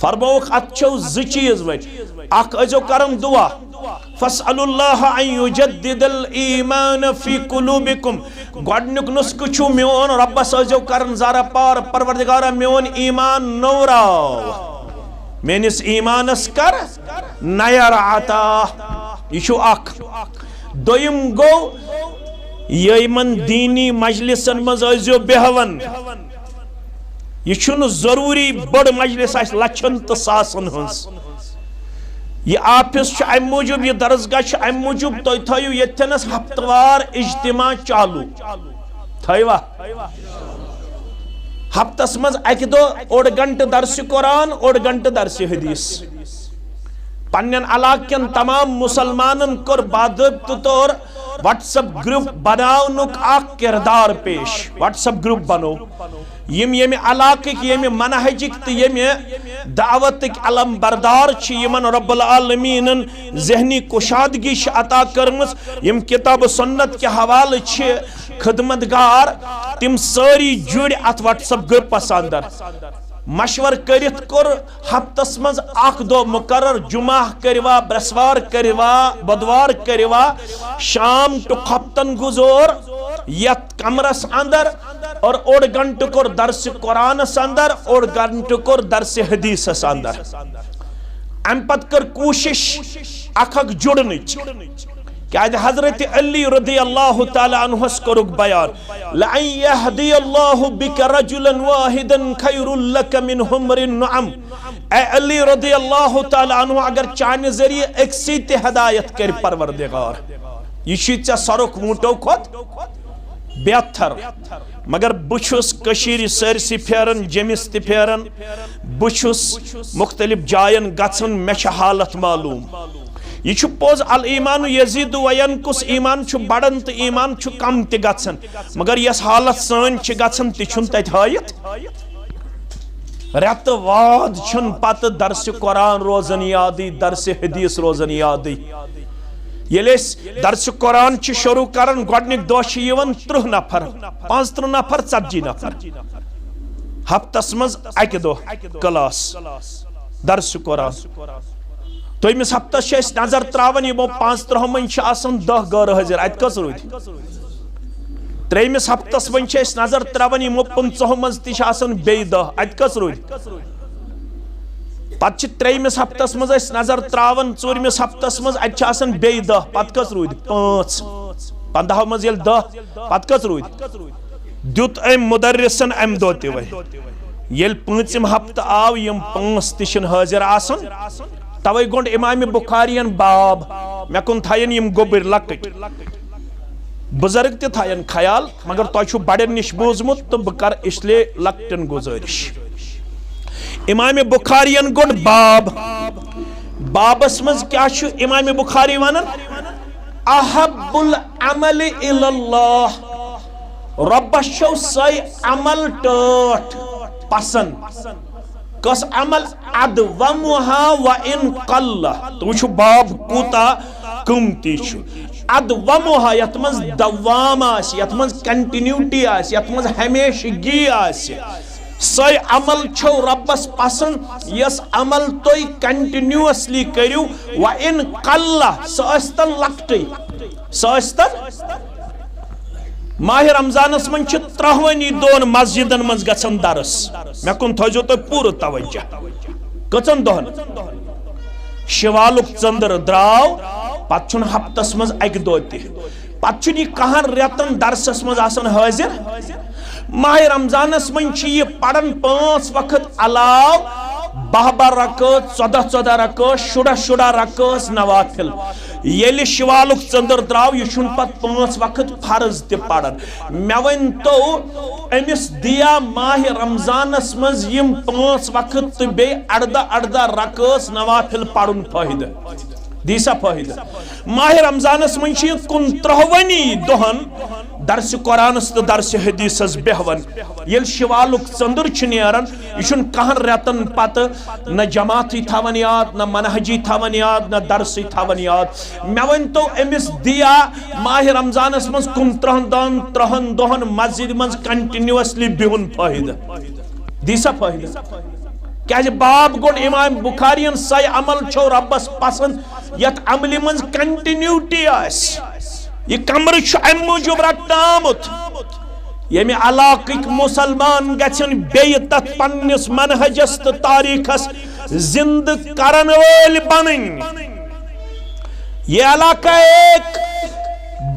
فرموک اتچو ز چیز وچ اخ ازو کرم دعا فاسألوا الله ان يجدد الايمان في قلوبكم گۄڈنیُک نسخہ چھُ میون ربس ازو کرن زارا پار پروردگارا میون ایمان نوراو میانس ایمانس کر نیر عطا یہ چھُ اکھ دویم گو یمن دینی مجلسن مز ازو بہون یہ چھُنہٕ ضروری بڑ مجلس آسہِ لچھن تہٕ ساسن ہٕنٛز یہ آفس چھ ام موجود یہ درسگاہ چھ ام موجود تو تھایو یتنس ہفتوار اجتماع چالو تھایوا ہفتس مز اکہ دو اوڑ گھنٹہ درس قرآن اوڑ گھنٹہ درس حدیث پنن علاقن تمام مسلمانن کر باضابطہ طور واٹس اپ گروپ بناونک اخ کردار پیش واٹس اپ گروپ بنو یم علاقک یم منہجک تو یم دعوتک علم بردار چھ یمن رب العالمین ذہنی کشادگی عطا کرمز یم کتاب سنت کے حوالہ چھ خدمتگار تم ساری جڑ ات واٹس اپ گروپس اندر مشور کرت کر ہفتس مز اخ دو مقرر جمعہ کروا برسوار کروا بدوار کروا شام ٹو ہفتن گزور یت کمرس اندر اور اوڑ گھنٹہ کور درس قرآنس اندر اوڑ گھنٹہ کور درس حدیثس اندر ام پت کر کوشش اخ جڑنچ کہ حضرت علی رضی اللہ تعالی عنہ کرک بیان لَأَن يَهْدِيَ اللَّهُ بِكَ رَجُلًا وَاحِدًا خَيْرٌ لَكَ مِنْ حُمْرِ النُّعَمِ اے علی رضی اللہ تعالی عنہ اگر چانہ ذریعہ اکسی تے ہدایت کر پروردگار یہ چیز سرک مونٹو کھت بہتر مگر بچھس کشیر سرسی پھیرن جمس تی پھیرن بچھس مختلف جائن گژھن مچ حالت معلوم یہ چھو پوز الایمان یزید و ینقص ایمان چھو بڑن تو ایمان چھو کم تی گژھن مگر یس حالت سان چھ گژھن تی چھن تت ہایت رت واد چھن پت درس قرآن روزن یادی درس حدیث روزن یادی یل درس قرآن چھ شروع کرن گۄڈنیک دۄہ چھ یوان 30 نفر 35 نفر 40 نفر ہفتس مز اکہ دۄہ کلاس درس قرآن دویمس ہفتس چھ نظر تراون یمو 35 من چھ آسان 10 غیر حاضر ات کس رود تریمس ہفتس من چھ نظر تراون یمو 50 من تہ چھ آسان بے 10 ات کس رود پت تریمس ہفتس مز نظر تراون ژورمس ہفتس مز ات آسان بے 10 پت کس رود 5 15 مز یل 10 پت کس رود دیت ام مدرسن ام دو تہ یل 5م ہفتہ آو یم 5 تہ چھن حاضر آسان توے گونڈ امام بخارین باب میں کن تھائین یم گوبر لکٹ بزرگ تی تھائین خیال مگر تو چھو بڑے نش بوزمت تو بکر اس لئے لکٹن گزارش امام بخارین گونڈ باب بابس مز کیا چھو امام بخاری ونن احب العمل الاللہ ربش چھو سی عمل ٹاٹ پسند کس عمل ادومها وان قل تو چھو باب کوتا قیمتی چھو ادومها یتمز دوام آس یتمز کنٹینیوٹی آس یتمز ہمیشگی آس سی عمل چھو ربس پسند یس عمل توی کنٹینیوسلی کریو وان قل ساستن لکٹی ساستن ماہ رمضانس من چھ 32 مسجدن من گژھن درس میں کن تھوزو تو پور توجہ کچن دہن شوالک ژندر دراو پت چھن ہفتس مز اک دو تہ پت چھن یہ کہان ریتن درسس مز آسان حاضر ماہ رمضانس من چھ یہ پڑھن 5 وقت علاو 12 رکعت 14 رکعت 16 رکعت نوافل یل شوالک ژندر دراو یہ چھن پت 5 وقت فرض تہ پڑھن مے ون تو امس دیا ماہ رمضانس مز یم 5 وقت تہ بے 18 رکعت نوافل پڑھن فائدہ دیسا فائدہ ماہ رمضانس من چھ 39 دہن درس قرآنس تو درس حدیثس بہون یل شوالک ژندر چھ نیران یہ کہن رتن پتہ نہ جماعتی تھاون یاد نہ منہجی تھاون یاد نہ درسی تھاون یاد مے ون تو امس دیا ماہ رمضانس من 39 دہن مسجد من کنٹینیوسلی بہن فائدہ دیسا فائدہ کیا باب گوڑ امام بخارین سائی عمل چھو ربس پسند یت عملی من کنٹینیوٹی آس یہ کمر چھو ام موجود رکھتا آمد یمی علاقک مسلمان گچن بیتت پنس منہجست تاریخس زند کرن ویل بنن یہ علاقہ ایک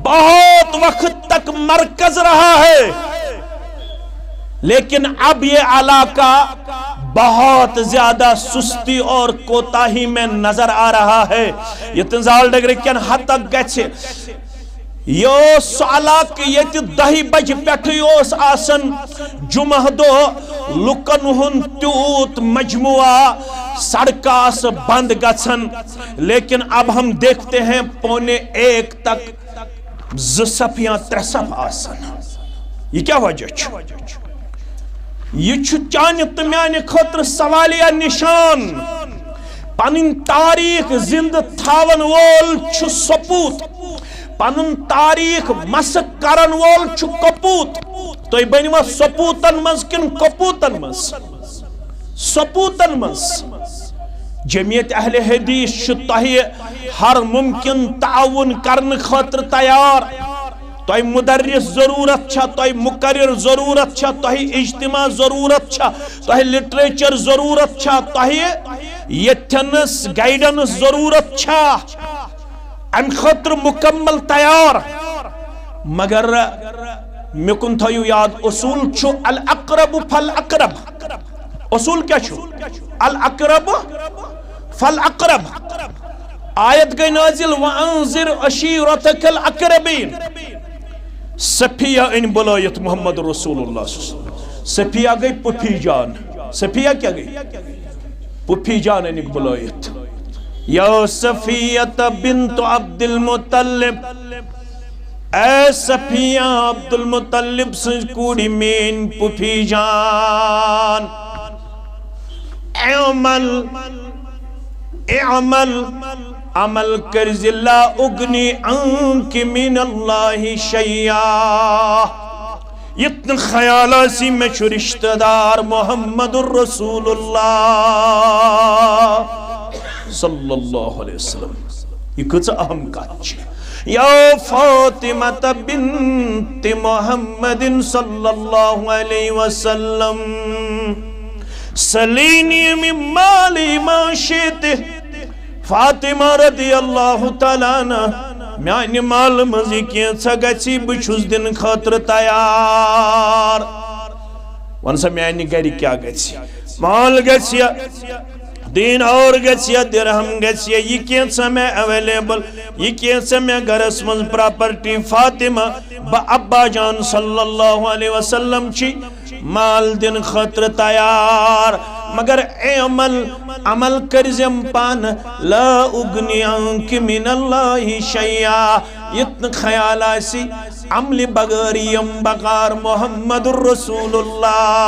بہت وقت تک مرکز رہا ہے لیکن اب یہ علاقہ بہت زیادہ سستی اور کوتاہی میں نظر آ رہا ہے یہ تنزال ڈگر کین حد تک گچے یہ علاقہ یہ 10 بج پیٹھی اس آسن جمعہ دو لکن ہن تیوت مجموعہ سڑکاس بند گچن لیکن اب ہم دیکھتے ہیں 1:15 تک 2 صف یا 3 صف آسن یہ کیا وجہ چھو یہ چانہ تو میانہ خاطر سوالیہ نشان پنن تاریخ زند تھاون وول چھ سپوت پنن تاریخ مسک کرن وول چھ کپوت تو بنوا سپوتن مز کن کپوتن مز سپوتن مز جمعیت اہل حدیث چھ تہ ہر ممکن تعاون کرن خاطر تیار تۄہہِ مدرس ضرورت چھا تۄہہِ مقرر ضرورت چھا تۄہہِ اجتماع ضرورت چھا تۄہہِ لٹریچر ضرورت چھا تۄہہِ یتھنس گائیڈنس ضرورت چھا ام خاطر مکمل تیار مگر مے کن تھایو یاد اصول چھو الاقرب فالاقرب اصول کیا چھو الاقرب فالاقرب آیت گئی نازل وانذر عشیرتک الاقربین صفیہ ان بلایت محمد رسول اللہ صلی اللہ علیہ وسلم صفیہ گئی پپھی جان صفیہ کیا گئی پپھی جان ان بلایت یا صفیت بنت عبد المطلب اے صفیہ عبد المطلب سنج کوڑی مین پپھی جان اعمل عمل کرز لا اگنی عنک من اللہ شیعہ اتن خیالہ سی میں چھو رشتہ دار محمد الرسول اللہ صلی اللہ علیہ وسلم یہ کچھ اہم کچھ یا فاطمہ بنت محمد صلی اللہ علیہ وسلم سلینی من مالی ما شیتے فاطمہ رضی اللہ تعالیٰ عنہ میانی مال مزی کینسا گچی بچوز دن خاطر تیار ونسا میانی گری کیا گچی مال گچی دین اور گچی درہم گچی یہ کینسا میں اویلیبل یہ کینسا میں گرس من پراپرٹی فاطمہ با ابا جان صلی اللہ علیہ وسلم چی مال دن خاطر تیار مگر اے عمل کرزم پان لا اگنی عنک من اللہ شیعہ اتن خیال آسی عمل بغاریم بغار محمد الرسول اللہ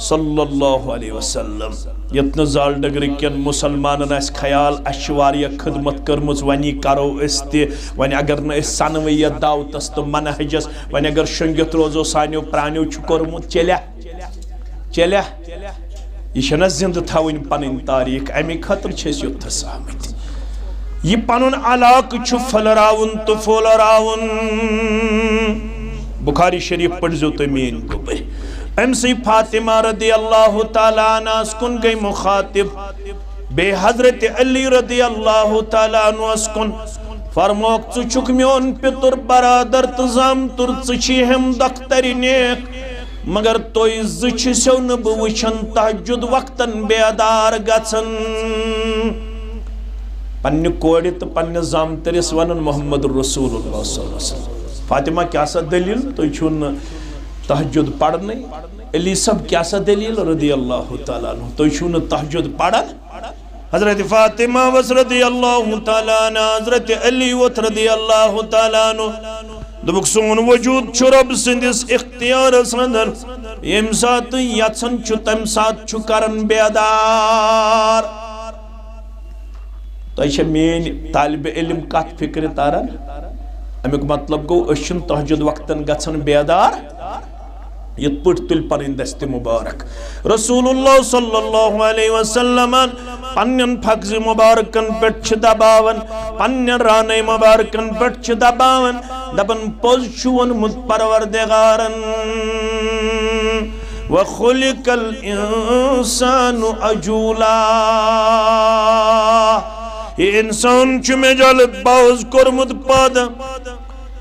صلی اللہ علیہ وسلم یتن زال ڈگرکن مسلمانن اس خیال اشواریہ خدمت کرمز ونی کرو استی ونی اگر نا اس سانویت داوتست منہجس ونی اگر شنگت روزو سانیو پرانیو چکرمت چلیا یہ چھنا زند تھاون پنن تاریخ امی خطر چھس یوت سامت یہ پنن علاق چھ پھلراون تو پھولراون بخاری شریف پڑھزو تو مین کو بے ام سی فاطمہ رضی اللہ تعالیٰ عنہ اسکن گئی مخاطب بے حضرت علی رضی اللہ تعالیٰ عنہ اسکن فرموک چو چک میون پتر برادر تزام تر چچی ہم دختری نیک مگر توی زچی سو نبوچن تحجد وقتن بیدار گچن پنی کوڑی تو پنی زامترس ونن محمد رسول اللہ صلی اللہ علیہ وسلم فاطمہ کیا سا دلیل تو چھون تحجد پڑھنے علی صاحب کیا سا دلیل رضی اللہ تعالیٰ عنہ تو چھون تحجد پڑھن حضرت فاطمہ وس رضی اللہ تعالیٰ عنہ حضرت علی وت رضی اللہ تعالیٰ عنہ دبک سون وجود چھو رب سندس اختیار سندر یم سات یژھن چھو تم سات چھو کرن بیدار تو یہ مین طالب علم کت فکر تاران امیک مطلب گو اشن تہجد وقتن گژھن بیدار یت پٹ تل پنن دست مبارک رسول اللہ صلی اللہ علیہ وسلم پنن پھگز مبارکن پٹ چھ دباون پنن رانے مبارکن پٹ چھ دباون دبن پوز چون مت پروردگارن وخلق الانسان عجولا یہ انسان چھ میں جالت باز کرمت پاد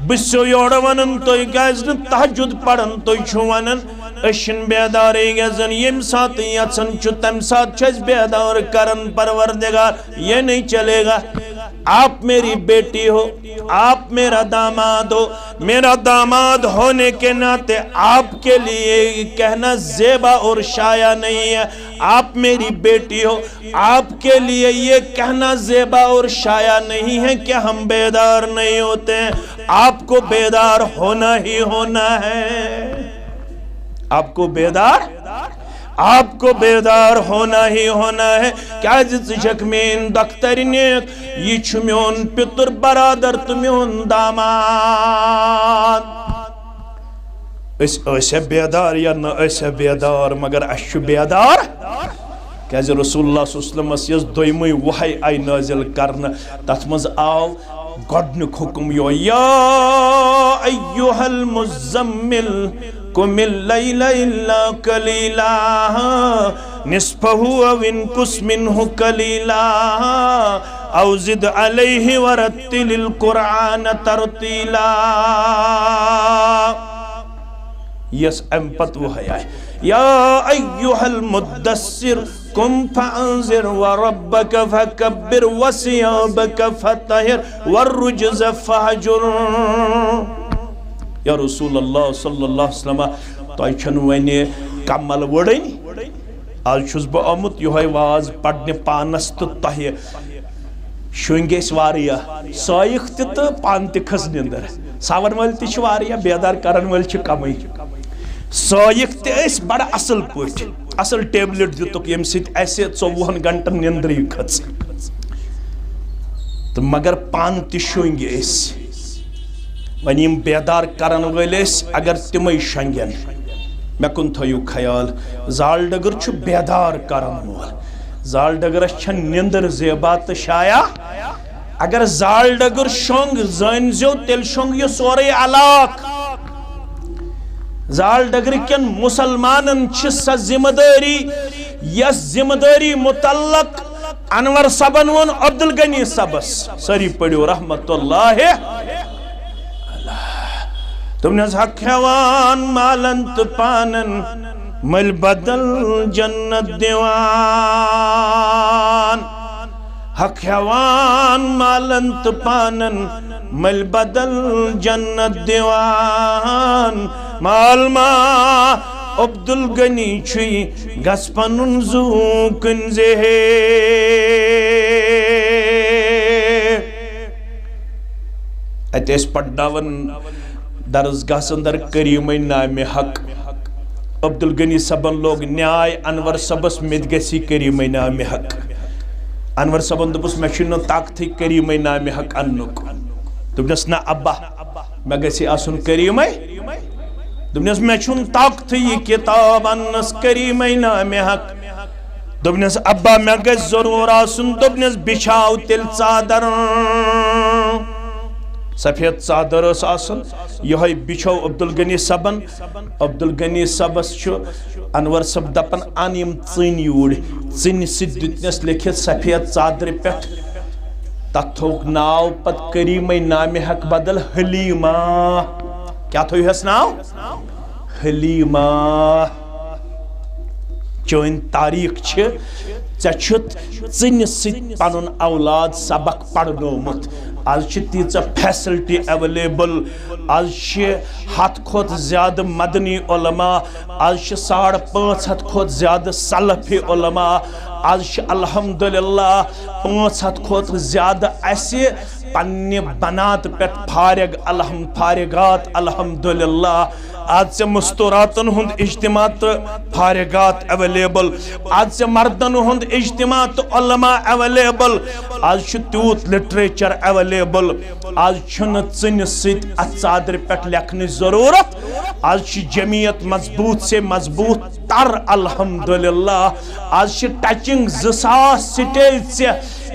بسو یوڑا ونن توی گازن تحجد پڑھن توی چھو ونن اشن بیداری گزن یم سات یتسن چھو تم سات چھس بیدار کرن پروردگار یہ نہیں چلے گا آپ میری بیٹی ہو آپ میرا داماد ہو میرا داماد ہونے کے ناتے آپ کے لیے کہنا زیبا اور شایع نہیں ہے آپ میری بیٹی ہو آپ کے لیے یہ کہنا زیبا اور شایع نہیں ہے کہ ہم بیدار نہیں ہوتے ہیں آپ کو بیدار ہونا ہی ہونا ہے آپ کو بیدار ہونا ہی ہونا ہے کیا جس شکمین دکتر نیک یہ چھمیون پتر برادر تمیون داماد ایسے بیدار یا نہ ایسے بیدار مگر اشو بیدار کیا جس رسول اللہ صلی اللہ علیہ وسلم یس دویموی وحی آئی نازل کرنا تتمز آو گۄڈنیُک حکم یا ایوہ المزمل قم اللیل الا قلیلا نصفہ او انقص منہ قلیلا او زد علیہ ورتل القرآن ترتیلا یس امپت وہ ہے یا ایوہ المدثر قم فانذر وربک فکبر وثیابک فطہر والرجز فہجر یا رسول اللہ صلی اللہ علیہ وسلم تو چھن ونی کمل وڑن آج چھس با آمت یہ واز پڑھنے پانس تو تہی شونگیس واریا سائق تو پان تی کھس نندر ساون وال تی چھ واریا بیدار کرن وال چھ کمی سائق تی اس بڑا اصل پوچھ اصل ٹیبلٹ دیتوک یم سیت ایسے 24 گھنٹن نندر ہی کھس تو مگر پان تی شونگیس ونیم بیدار کرن ویلیس اگر تمی شنگین میں کن تھیو خیال زال ڈگر چھو بیدار کرن وول زال ڈگر چھن نندر زیبات شایع اگر زال ڈگر شنگ زنزیو تل شنگ یہ سورے علاق زال ڈگر کن مسلمانن چھ ذمہ داری یس ذمہ داری متعلق انور صبن ون عبدالغنی صبس سری پڑھو رحمت اللہ تم نے حق حیوان مالنت پانن مل بدل جنت دیوان حق حیوان مالنت پانن مل بدل جنت دیوان مال ما عبدالغنی چھوئی گس پنن زوکن زہے ایتیس پڑھناون درسگاہ سندر کریم نام حق عبدالغنی صبن لوگ نیائے انور صبس مدگسی کریم نام حق انور صبن دبس میں چھنو طاقتی کریم نام حق اننک دبنس نا ابا میں گسی آسن کریم دبنس میں چھن طاقتی کتاب انس کریم نام حق دبنس ابا میں گس ضرور آسن دبنس بچھاو تل صادر سفید صادر اس آسن یہ بچھو عبدالغنی عبدالغنی صبس چھو انور صب دپن آنیم چین یوڑ چین سدتنس لکھت سفید صادر پیٹ تتھوک ناو پت کریم نام حق بدل حلیمہ کیا تھوئی ہے اس ناو حلیمہ چون تاریخ چھ چچھت چین سد پانون اولاد سبق پڑھنو مت آج چھ تیچا فیسلٹی اویلیبل آج چھ 7 کھوت زیادہ مدنی علماء آج چھ 5.5 کھوت زیادہ سلفی علماء آج الحمدللہ 500 کھوت زیادہ ایسے پنہ بنات پیٹ فارغات الحمدللہ آج سے مستوراتن ہند اجتماع تو فارغات اویلیبل آج سے مردن ہند اجتماع تو علماء اویلیبل آج چھ تیوت لٹریچر اویلیبل آج چھن ژنہ سۭتۍ اتھ ژادر پٮ۪ٹھ لیکھنٕچ ضرورت آج چھ جمعیت مضبوط سے مضبوط تر الحمدللہ آج چھ ٹچنگ 2000 سٹیج سے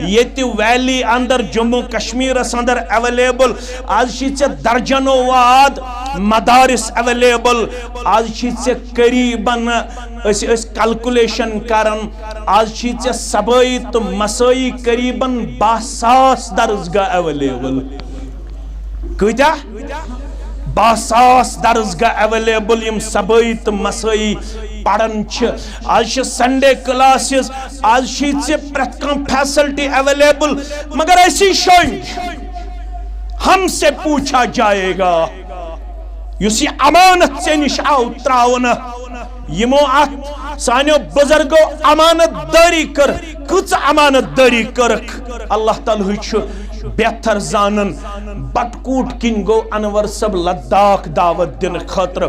یہ ویلی اندر جموں کشمیر اندر اویلیبل آج چھ درجنوں واد مدارس اویلیبل آج چھ قریباً اس کلکولیشن کرن آج چھ صبائی تو مسائی قریباً 20,000 درسگاہ اویلیبل کتیا 20,000 درسگاہ اویلیبل یم صبائی تو مسائی پڑھن آج سنڈے کلاسز آج پریت کم فیسلٹی اویلیبل مگر ایسی شوئی ہم سے پوچھا جائے گا یہ امانت سے نش آو تراؤن یمو ات سانیو بزرگو امانت داری کر کچھ امانت داری کرک اللہ تعالی چھ بہتر زانن بٹکوٹ کن گو انور صاحب لداخ دعوت دن خاطر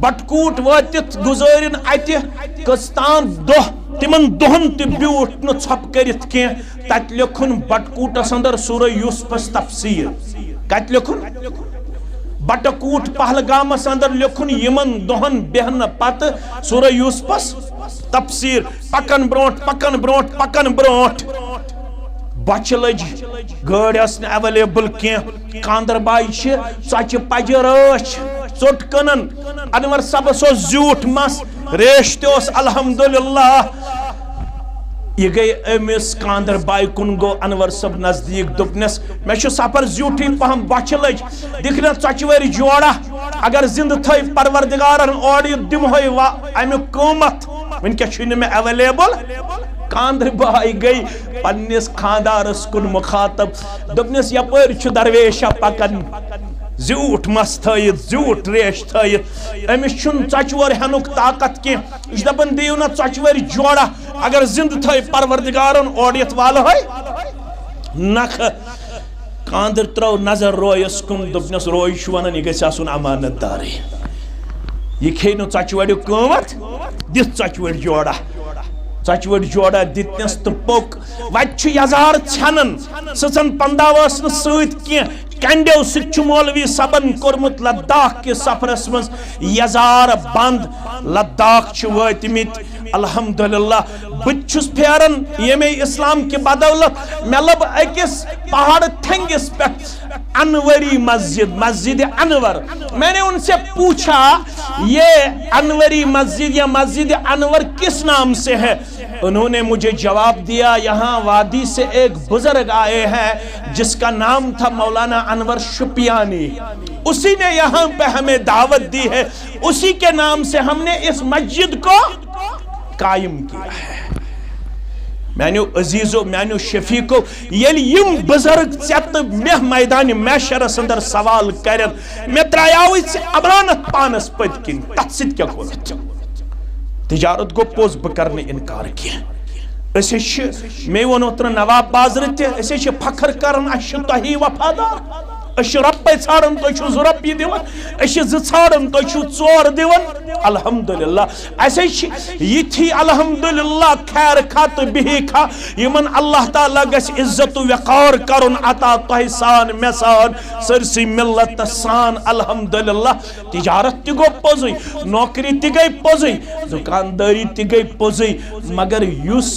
بٹکوٹ واتت گزارن اتہ کستان دہ تمن دہن تہ بیوٹ نہ ژھپ کرت کی تت لکھن بٹکوٹس اندر سورہ یوسفس تفسیر کت لکھن بٹکوٹ پہلگامس اندر لکھن یمن دہن بہن پتہ سورہ یوسفس تفسیر پکن بروٹ بچ لج گاڑی اس اویلیبل کی کاندر بائی ژچہ پجہ راچ ژوٹ کنن انور صاحب زیوٹ مس ریش تس الحمدللہ یہ گئی امس کاندر بائی کن گو انور صاحب نزدیک دپنس میں سفر زیوٹی پہم بچ لج دکھنا ژچہ جوڑا اگر زند تھے پروردگارن اور دمہے امیک قیمت ونکس میں اویلیبل کاندر بائی گئی پنس خاندارس کن مخاطب دپنس یپر درویشا پکن زیوٹ مس تھیت زیوٹ ریش تھیت امس ژچور ہنک طاقت کی دپن دیو نا ژچور جوڑا اگر زند تھے پروردگارن اوڑیت والے نخ کاندر ترو نظر رویس کن دپنس روی ونان یہ گھس آسن امانت داری یہ کھے نو ژچور قیمت دت ژچور جوڑا ژچور جوڑا دتنس تو پوک وت یزار ژھنن سن 15 ورس ست کی کنڈیو ست مولوی صبن کورمت لداخ کے سفرس مز یزار بند لداخ واتمت الحمدللہ بچس پھیرن یمی اسلام کی بدولت میں لب اکس پہاڑ تھنگس پہ انوری مسجد انور میں نے ان سے پوچھا یہ انوری مسجد یا مسجد انور کس نام سے ہے انہوں نے مجھے جواب دیا یہاں وادی سے ایک بزرگ آئے ہیں جس کا نام تھا مولانا انور شپیانی اسی نے یہاں پہ ہمیں دعوت دی ہے اسی کے نام سے ہم نے اس مسجد کو قائم کیا ہے میانو عزیزو میانو شفیقو یل یم بزرگ ژت مہ میدان محشرس اندر سوال کرن میں ترایاوی سے امانت پانس پت کن تت ست کیا کورت تجارت گو پوز بکرنے انکار کیا اسے میں ونو تر نواب بازرت اسے فخر کرن اش تہی وفادار اش رپے ژھارن تو چھ ز رپی دیون اش ز ژھارن تو چھ ژور دیون الحمدللہ اسے یتھی الحمدللہ خیر خط بہی کھا یمن اللہ تعالی گس عزت و وقار کرن عطا تہ سان مسان سرسی ملت سان الحمدللہ تجارت تہ گو پوزی نوکری تہ گئی پوزی دکانداری تہ گئی پوزی مگر یس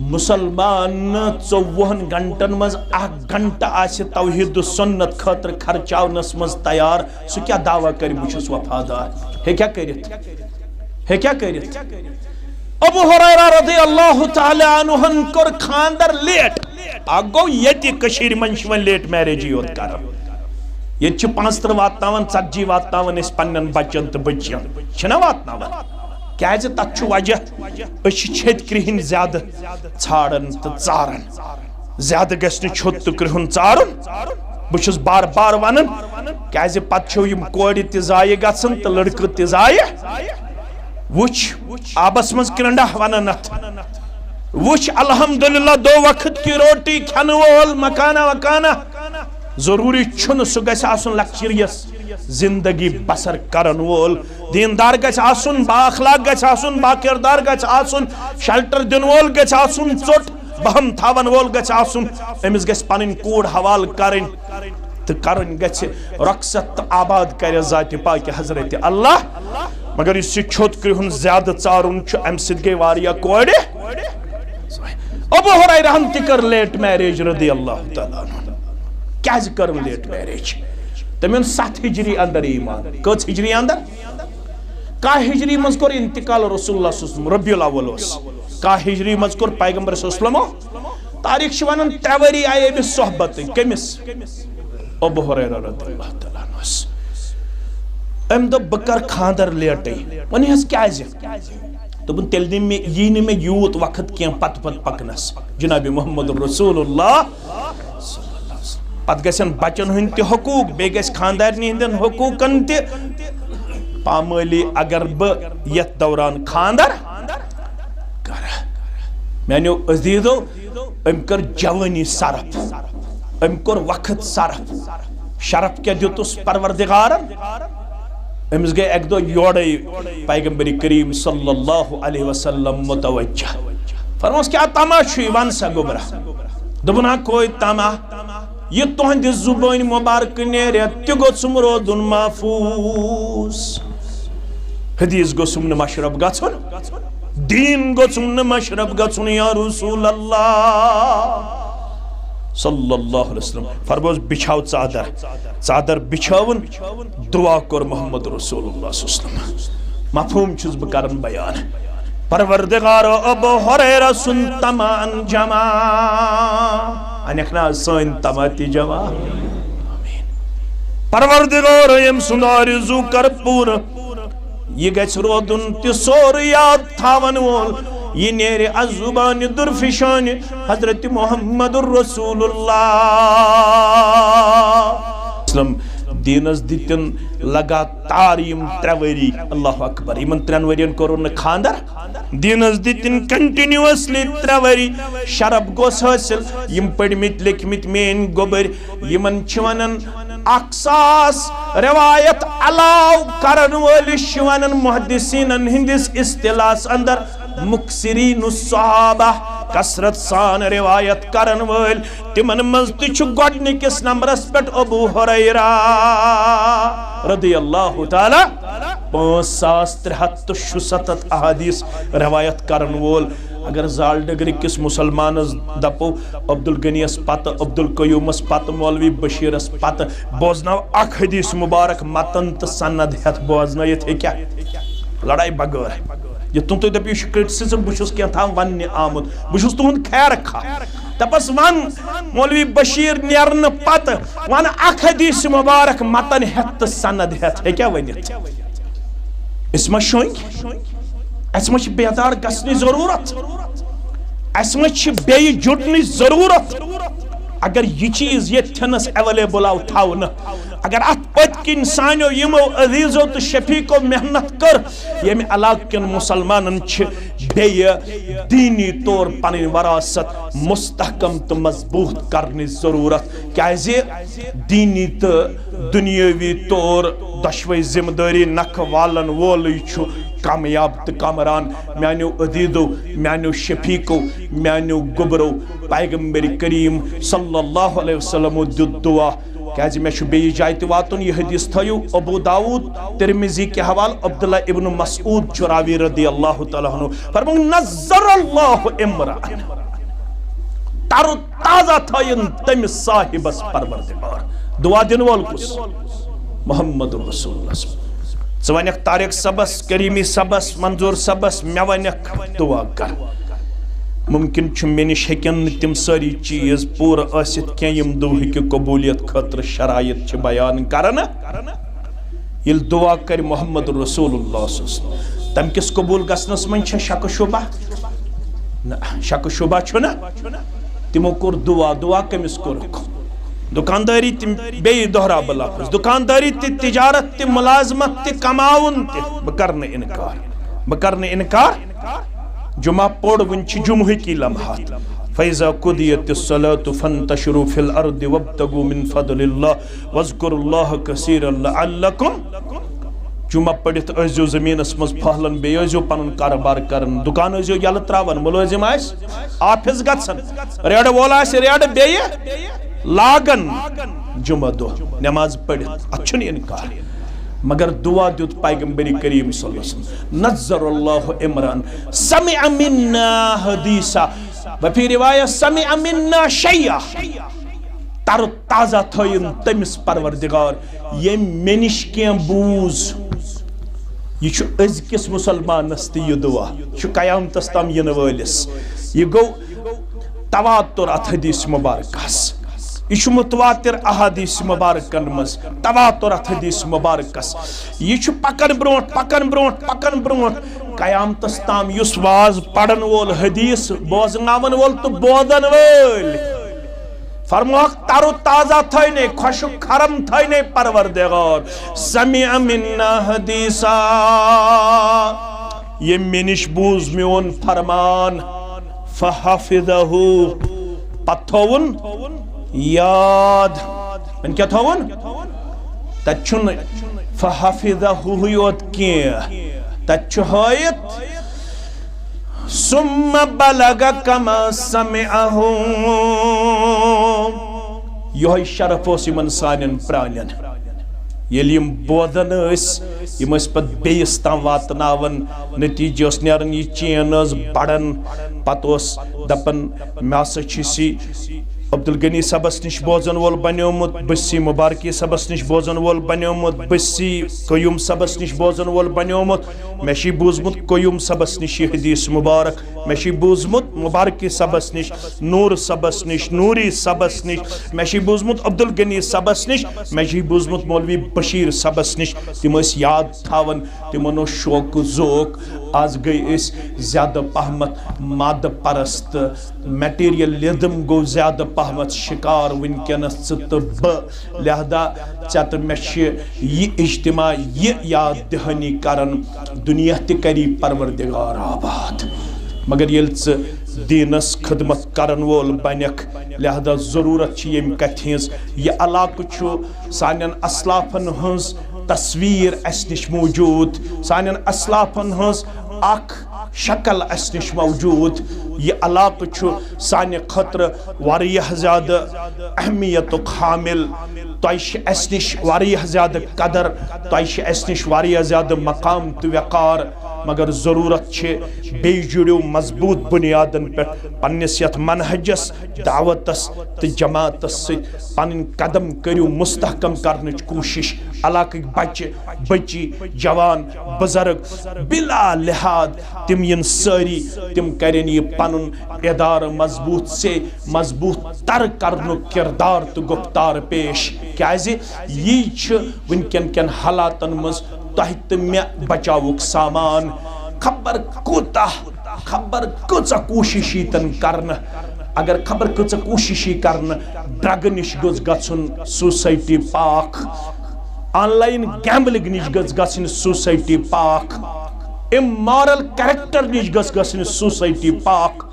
مسلمان 24 گھنٹن مز 1 گھنٹہ آسہ توحید و سنت خاطر خرچاونس مز تیار سو کیا دعویٰ کری بچس وفادار ہے کیا کرت ابو ہریرہ رضی اللہ تعالی عنہ کر خاندر لیٹ اگو یتی کشیر منشون لیٹ میریجی ہوت کرم یہ 65 واتناون 40 واتناون اس پنن بچن تو بچیاں چھنا واتناون کیا ہے تک وجہ اچھ چھت کرہن زیادہ ژھارن تو ژارن زیادہ گھن چھت تو کرہن ژارن بچس بار بار ونن کیا پتہ یم کوڑ تہ ضائع گژھن تو لڑکہ تہ ضائع وچ آبس مز کرنڈا ونن ات وچ الحمدللہ 2 وقت کی روٹی کھن وول مکانہ وکانہ ضروری چھن سو گژھِ آسن لکچریس زندگی بسر کرن وول دیندار گژھِ آسن با اخلاق گژھِ آسن با کردار گژھِ آسن شیلٹر دن وول گژھِ آسن ژوٹ بہم تھاون وول گژھِ آسن امس گژھِ پنن کوڑ حوال کرن تو کرن گژھِ رخصت آباد کر ذات پاک حضرت اللہ مگر اس چھوت کرہن زیادہ ژارن چھ ام سد گئی واریا کوڑ ابو ہریرہ ہن تہ کر لیٹ میریج رضی اللہ تعالی عنہ کیاز کر لیٹ میریج تمن 7 ہجری اندر ایمان کت ہجری اندر کا ہجری مز کور انتقال رسول اللہ صلی اللہ علیہ وسلم ربیع الاول اس کا ہجری مز کور پیغمبر صلی اللہ علیہ وسلم تاریخ چھ ونن 3 ؤری آئے امس صحبت کمس ابو ہریرہ رضی اللہ تعالی عنہ ام دو بکر خاندر لیٹے ونی ہس کیاز دبن تیل دی میں یہ میں یوت وقت کیا پت پکنس جناب محمد رسول اللہ پت گسن بچن ہن تہ حقوق بے گس خاندارنی ہندن حقوقن تہ پامالی اگر ب یت دوران خاندر کر میانیو عزیزو ام کر جوانی صرف ام کر وقت صرف شرف کیا دیتس پروردگارن امس گئی ایک دو یوڑی پیغمبر کریم صلی اللہ علیہ وسلم متوجہ فرموس کیا تماشوی وانسا گبرہ دبنا کوئی تما یہ تہند زبان مبارک نیرے تگو سمرودن محفوظ حدیث گو سمن مشرب گچھن دین گو سمن مشرب گچھن یا رسول اللہ صلی اللہ علیہ وسلم فرموس بچھاو چادر بچھاون دعا کر محمد رسول اللہ صلی اللہ علیہ وسلم مفہوم چھس بکرن بیان پروردگار ابو ہریرہ سن تمان جمع انکنا سن تماتی جمع پروردگار یم سن آرزو کر پور یہ گچھ رودن تی سور یاد تھاون وول یہ نیرے الزبان درفشان حضرت محمد رسول اللہ اسلام دینس دیتن لگاتار یم 3 ؤری اللہ اکبر یمن 3 ؤرین کرن خاندر دینس دیتن کنٹینیوسلی 3 ؤری شرف گوس حاصل یم پڑمت لکھمت مین گوبر یمن چھونن اقصاص روایت علاو کرن وولش ونن محدثینن ہندس اصطلاح اندر مکسرین الصحابہ کثرت سان روایت کرن ول تمن مز تچ گڈنکس نمبرس پٹ ابو ہریرہ رضی اللہ تعالی 5367 احادیث روایت کرن وول اگر زال ڈگری کس مسلمانس دپو عبدالغنیس پتہ عبدالقیومس پتہ مولوی بشیرس پتہ بوزناو اخ حدیث مبارک متن تو سند ہتھ بوزنائت ہے کیا لڑائی بغیر یہ تم تو دپیو کرٹسزم بچھس کیا تھا ون آمد بچھس تہن خیر کھا دپس ون مولوی بشیر نیرن پتہ ون اخ حدیث مبارک متن ہتھ سند ہتھ ہے کیا ونت اس ما شونگ اس ما بیدار گژھنٕچ ضرورت اس ما بیٚیہِ جُٹنٕچ ضرورت اگر یہ چیز یہ تھنس اویلیبل آو تھاونا اگر ات پت کن سانیو یمو عزیزو تو شفیقو محنت کر یم علاق کن مسلمانن چھ بیہ دینی طور پنن وراثت مستحکم تو مضبوط کرنے ضرورت کیازِ دینی تو دنیاوی طور دشوئی ذمہ داری نکھ والن وولی چھو کامیاب تو کامران میانیو عزیزو میانیو شفیقو میانیو گبرو پیغمبر کریم صلی اللہ علیہ وسلم دیت دعا کیازِ میں بیٚیہِ جایہِ تہِ واتُن یہ حدیث تھٲیِو ابو داؤد ترمذی کے حوال عبداللہ ابن مسعود چراوی رضی اللہ تعالیٰ عنہ فرمو نظر اللہ عمران تر تازہ تھٲیِن تمس صاحبس پروردگار دعا دن وول کس محمد رسول اللہ ژٕ ونکھ طارق صبس کریمی صبس منظور صبس مے ونکھ دعا کر ممکن چھ میں نش ہیکن تم ساری چیز پور ٲسِتھ کینٛہہ یم دعا کہ قبولیت خاطر شرائط چھ بیان کرنا یل دعا کر محمد رسول اللہ صلی اللہ علیہ وسلم تم کس قبول گژھنس من چھ شک شبہ نہ شک شبہ چھنا تمو کور دعا کمس کورکھ دکانداری تم بے دہرا بلافظ دکانداری تی تجارت تی ملازمت تی کماون تی بکرن انکار جمعہ پوڑ ونچ جمعہ کی لمحات فَإِذَا قُضِيَتِ الصَّلَاةُ فَانْتَشِرُوا فِي الْأَرْضِ وَابْتَغُوا مِنْ فَضْلِ اللَّهِ وَاذْكُرُوا اللَّهَ كَثِيرًا لَعَلَّكُمْ جمعہ پڑھت ازیو زمین اسمز پھہلن بے ازیو پنن کاروبار کرن دکان ازیو یل تراون ملازم آس آفس گژھن ریڑ وول آس ریڑ بے لاگن جمعہ دو نماز پڑھت اچھن انکار مگر دعا دیت پیغمبر کریم صلی اللہ علیہ وسلم نظر اللہ عمران سمع منا حدیثا وفی روایت سمع منا شیعہ تر تازہ تھوئن تمس پروردگار یہ منش کین بوز یہ چھو ازکس مسلمان نستی یہ دعا چھو قیامت تام ین والس یہ گو تواتر ات حدیث مبارکس یہ چھو متواتر احادیث مبارکن مز تواتر ات حدیث مبارکس یہ چھو پکن برونٹ قیامت تام یس واز پڑھن وول حدیث بوزناون وول تو بودن وول فرموک تارو تازہ تھائنے خوشک خرم تھائنے پروردگار سمع منا حدیثا یہ منش بوز میون فرمان فحفظہو پتھون یاد ان کیا تھون تچھن فحفظہو یود کیا تچھویت ثم بلغ کما سمعہو یہ شرف اس من سانن پرانین یلیم بودن اس پت بیس تام واتناون نتیجہ اس نیرن یہ چینز بڑن پتوس دپن میاسا چیسی عبدالغنی صبس نش بوزن وول بنیومت بسی مبارکی صبس نش بوزن وول بنیومت بسی قیوم صبس نش بوزن وول بنیومت میشی بوزمت قیوم صبس نش حدیث مبارک میشی بوزمت مبارکی صبس نش نور صبس نش نوری صبس نش میشی بوزمت عبدالغنی صبس نش میشی بوزمت مولوی بشیر صبس نش تم اس یاد تھاون تمنو شوق ذوق آز گئی اس زیادہ پہمت ماد پرست میٹیریلزم گو زیادہ پہمت شکار ونکنس لہذا چت مش یہ اجتماع یہ یاد دہانی کرن دنیا تری پروردگار آباد مگر یل دینس خدمت کرن وول بنک لہذا ضرورت یم کتھ ہز یہ علاقہ سانین اسلافن ہز تصویر اس نش موجود سانین اسلافن ہز اخ شکل اس نش موجود یہ علاقہ سانہ خطر واریاہ زیادہ اہمیت حامل تیش اس نش واریاہ زیادہ قدر تیش اس نش واریاہ زیادہ مقام تو وقار مگر ضرورت چھے بے جڑیو مضبوط بنیادن پر پنیس یت منہجس دعوتس تو جماعتس سے پنن قدم کریو مستحکم کرنچ کوشش علاقہ بچے بچی جوان بزرگ بلا لحاظ تم ین ساری تم کریں یہ پنن ادار مضبوط سے مضبوط تر کرنو کردار تو گفتار پیش کیازِ یہ چھ ونکن کن حالاتن مز تحت میں بچاوک سامان خبر کوتا کوششی تن کرن اگر خبر کوتا کوششی کرن ڈرگ نش گز گژھن سوسائٹی پاک آن لائن گیمبلنگ نش گز گژھن سوسائٹی پاک امورل کریکٹر نش گز گژھن سوسائٹی پاک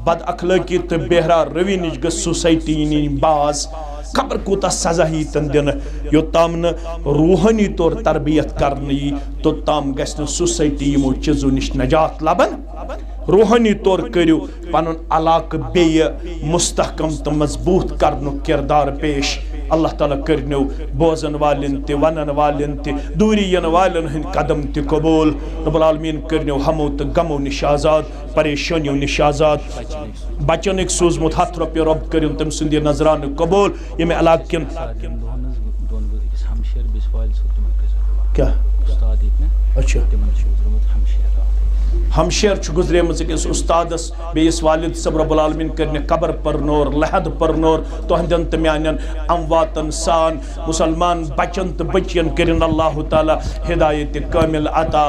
بد اخلاقی تو بہرا روی نش گز سوسائٹی نی باز خبر کوتا سزا ہی تن دن یو تام ن روحانی طور تربیت کرنی تو تام گژھن سوسائٹی یمو چیزو نش نجات لبن روحانی طور کریو پنن علاقہ بیہ مستحکم تو مضبوط کرنو کردار پیش اللہ تعالیٰ کرنو بوزن والن تی ونن والن تی دوری ین والن ہن قدم تی قبول رب العالمین کرنو ہمو تو غمو نش آزاد پریشانیو نش آزاد بچن ایک سوزمت ہتھ روپیہ رب کرن تم سندی نظران قبول یہ علاقہ کن کیا اچھا ہمشیر چھ گزرے مزکس استادس بیس والد صبر رب العالمین کرنے قبر پر نور لحد پر نور تو ہندن تمیانین امواتن سان مسلمان بچن تو بچین کرن اللہ تعالی ہدایت کامل عطا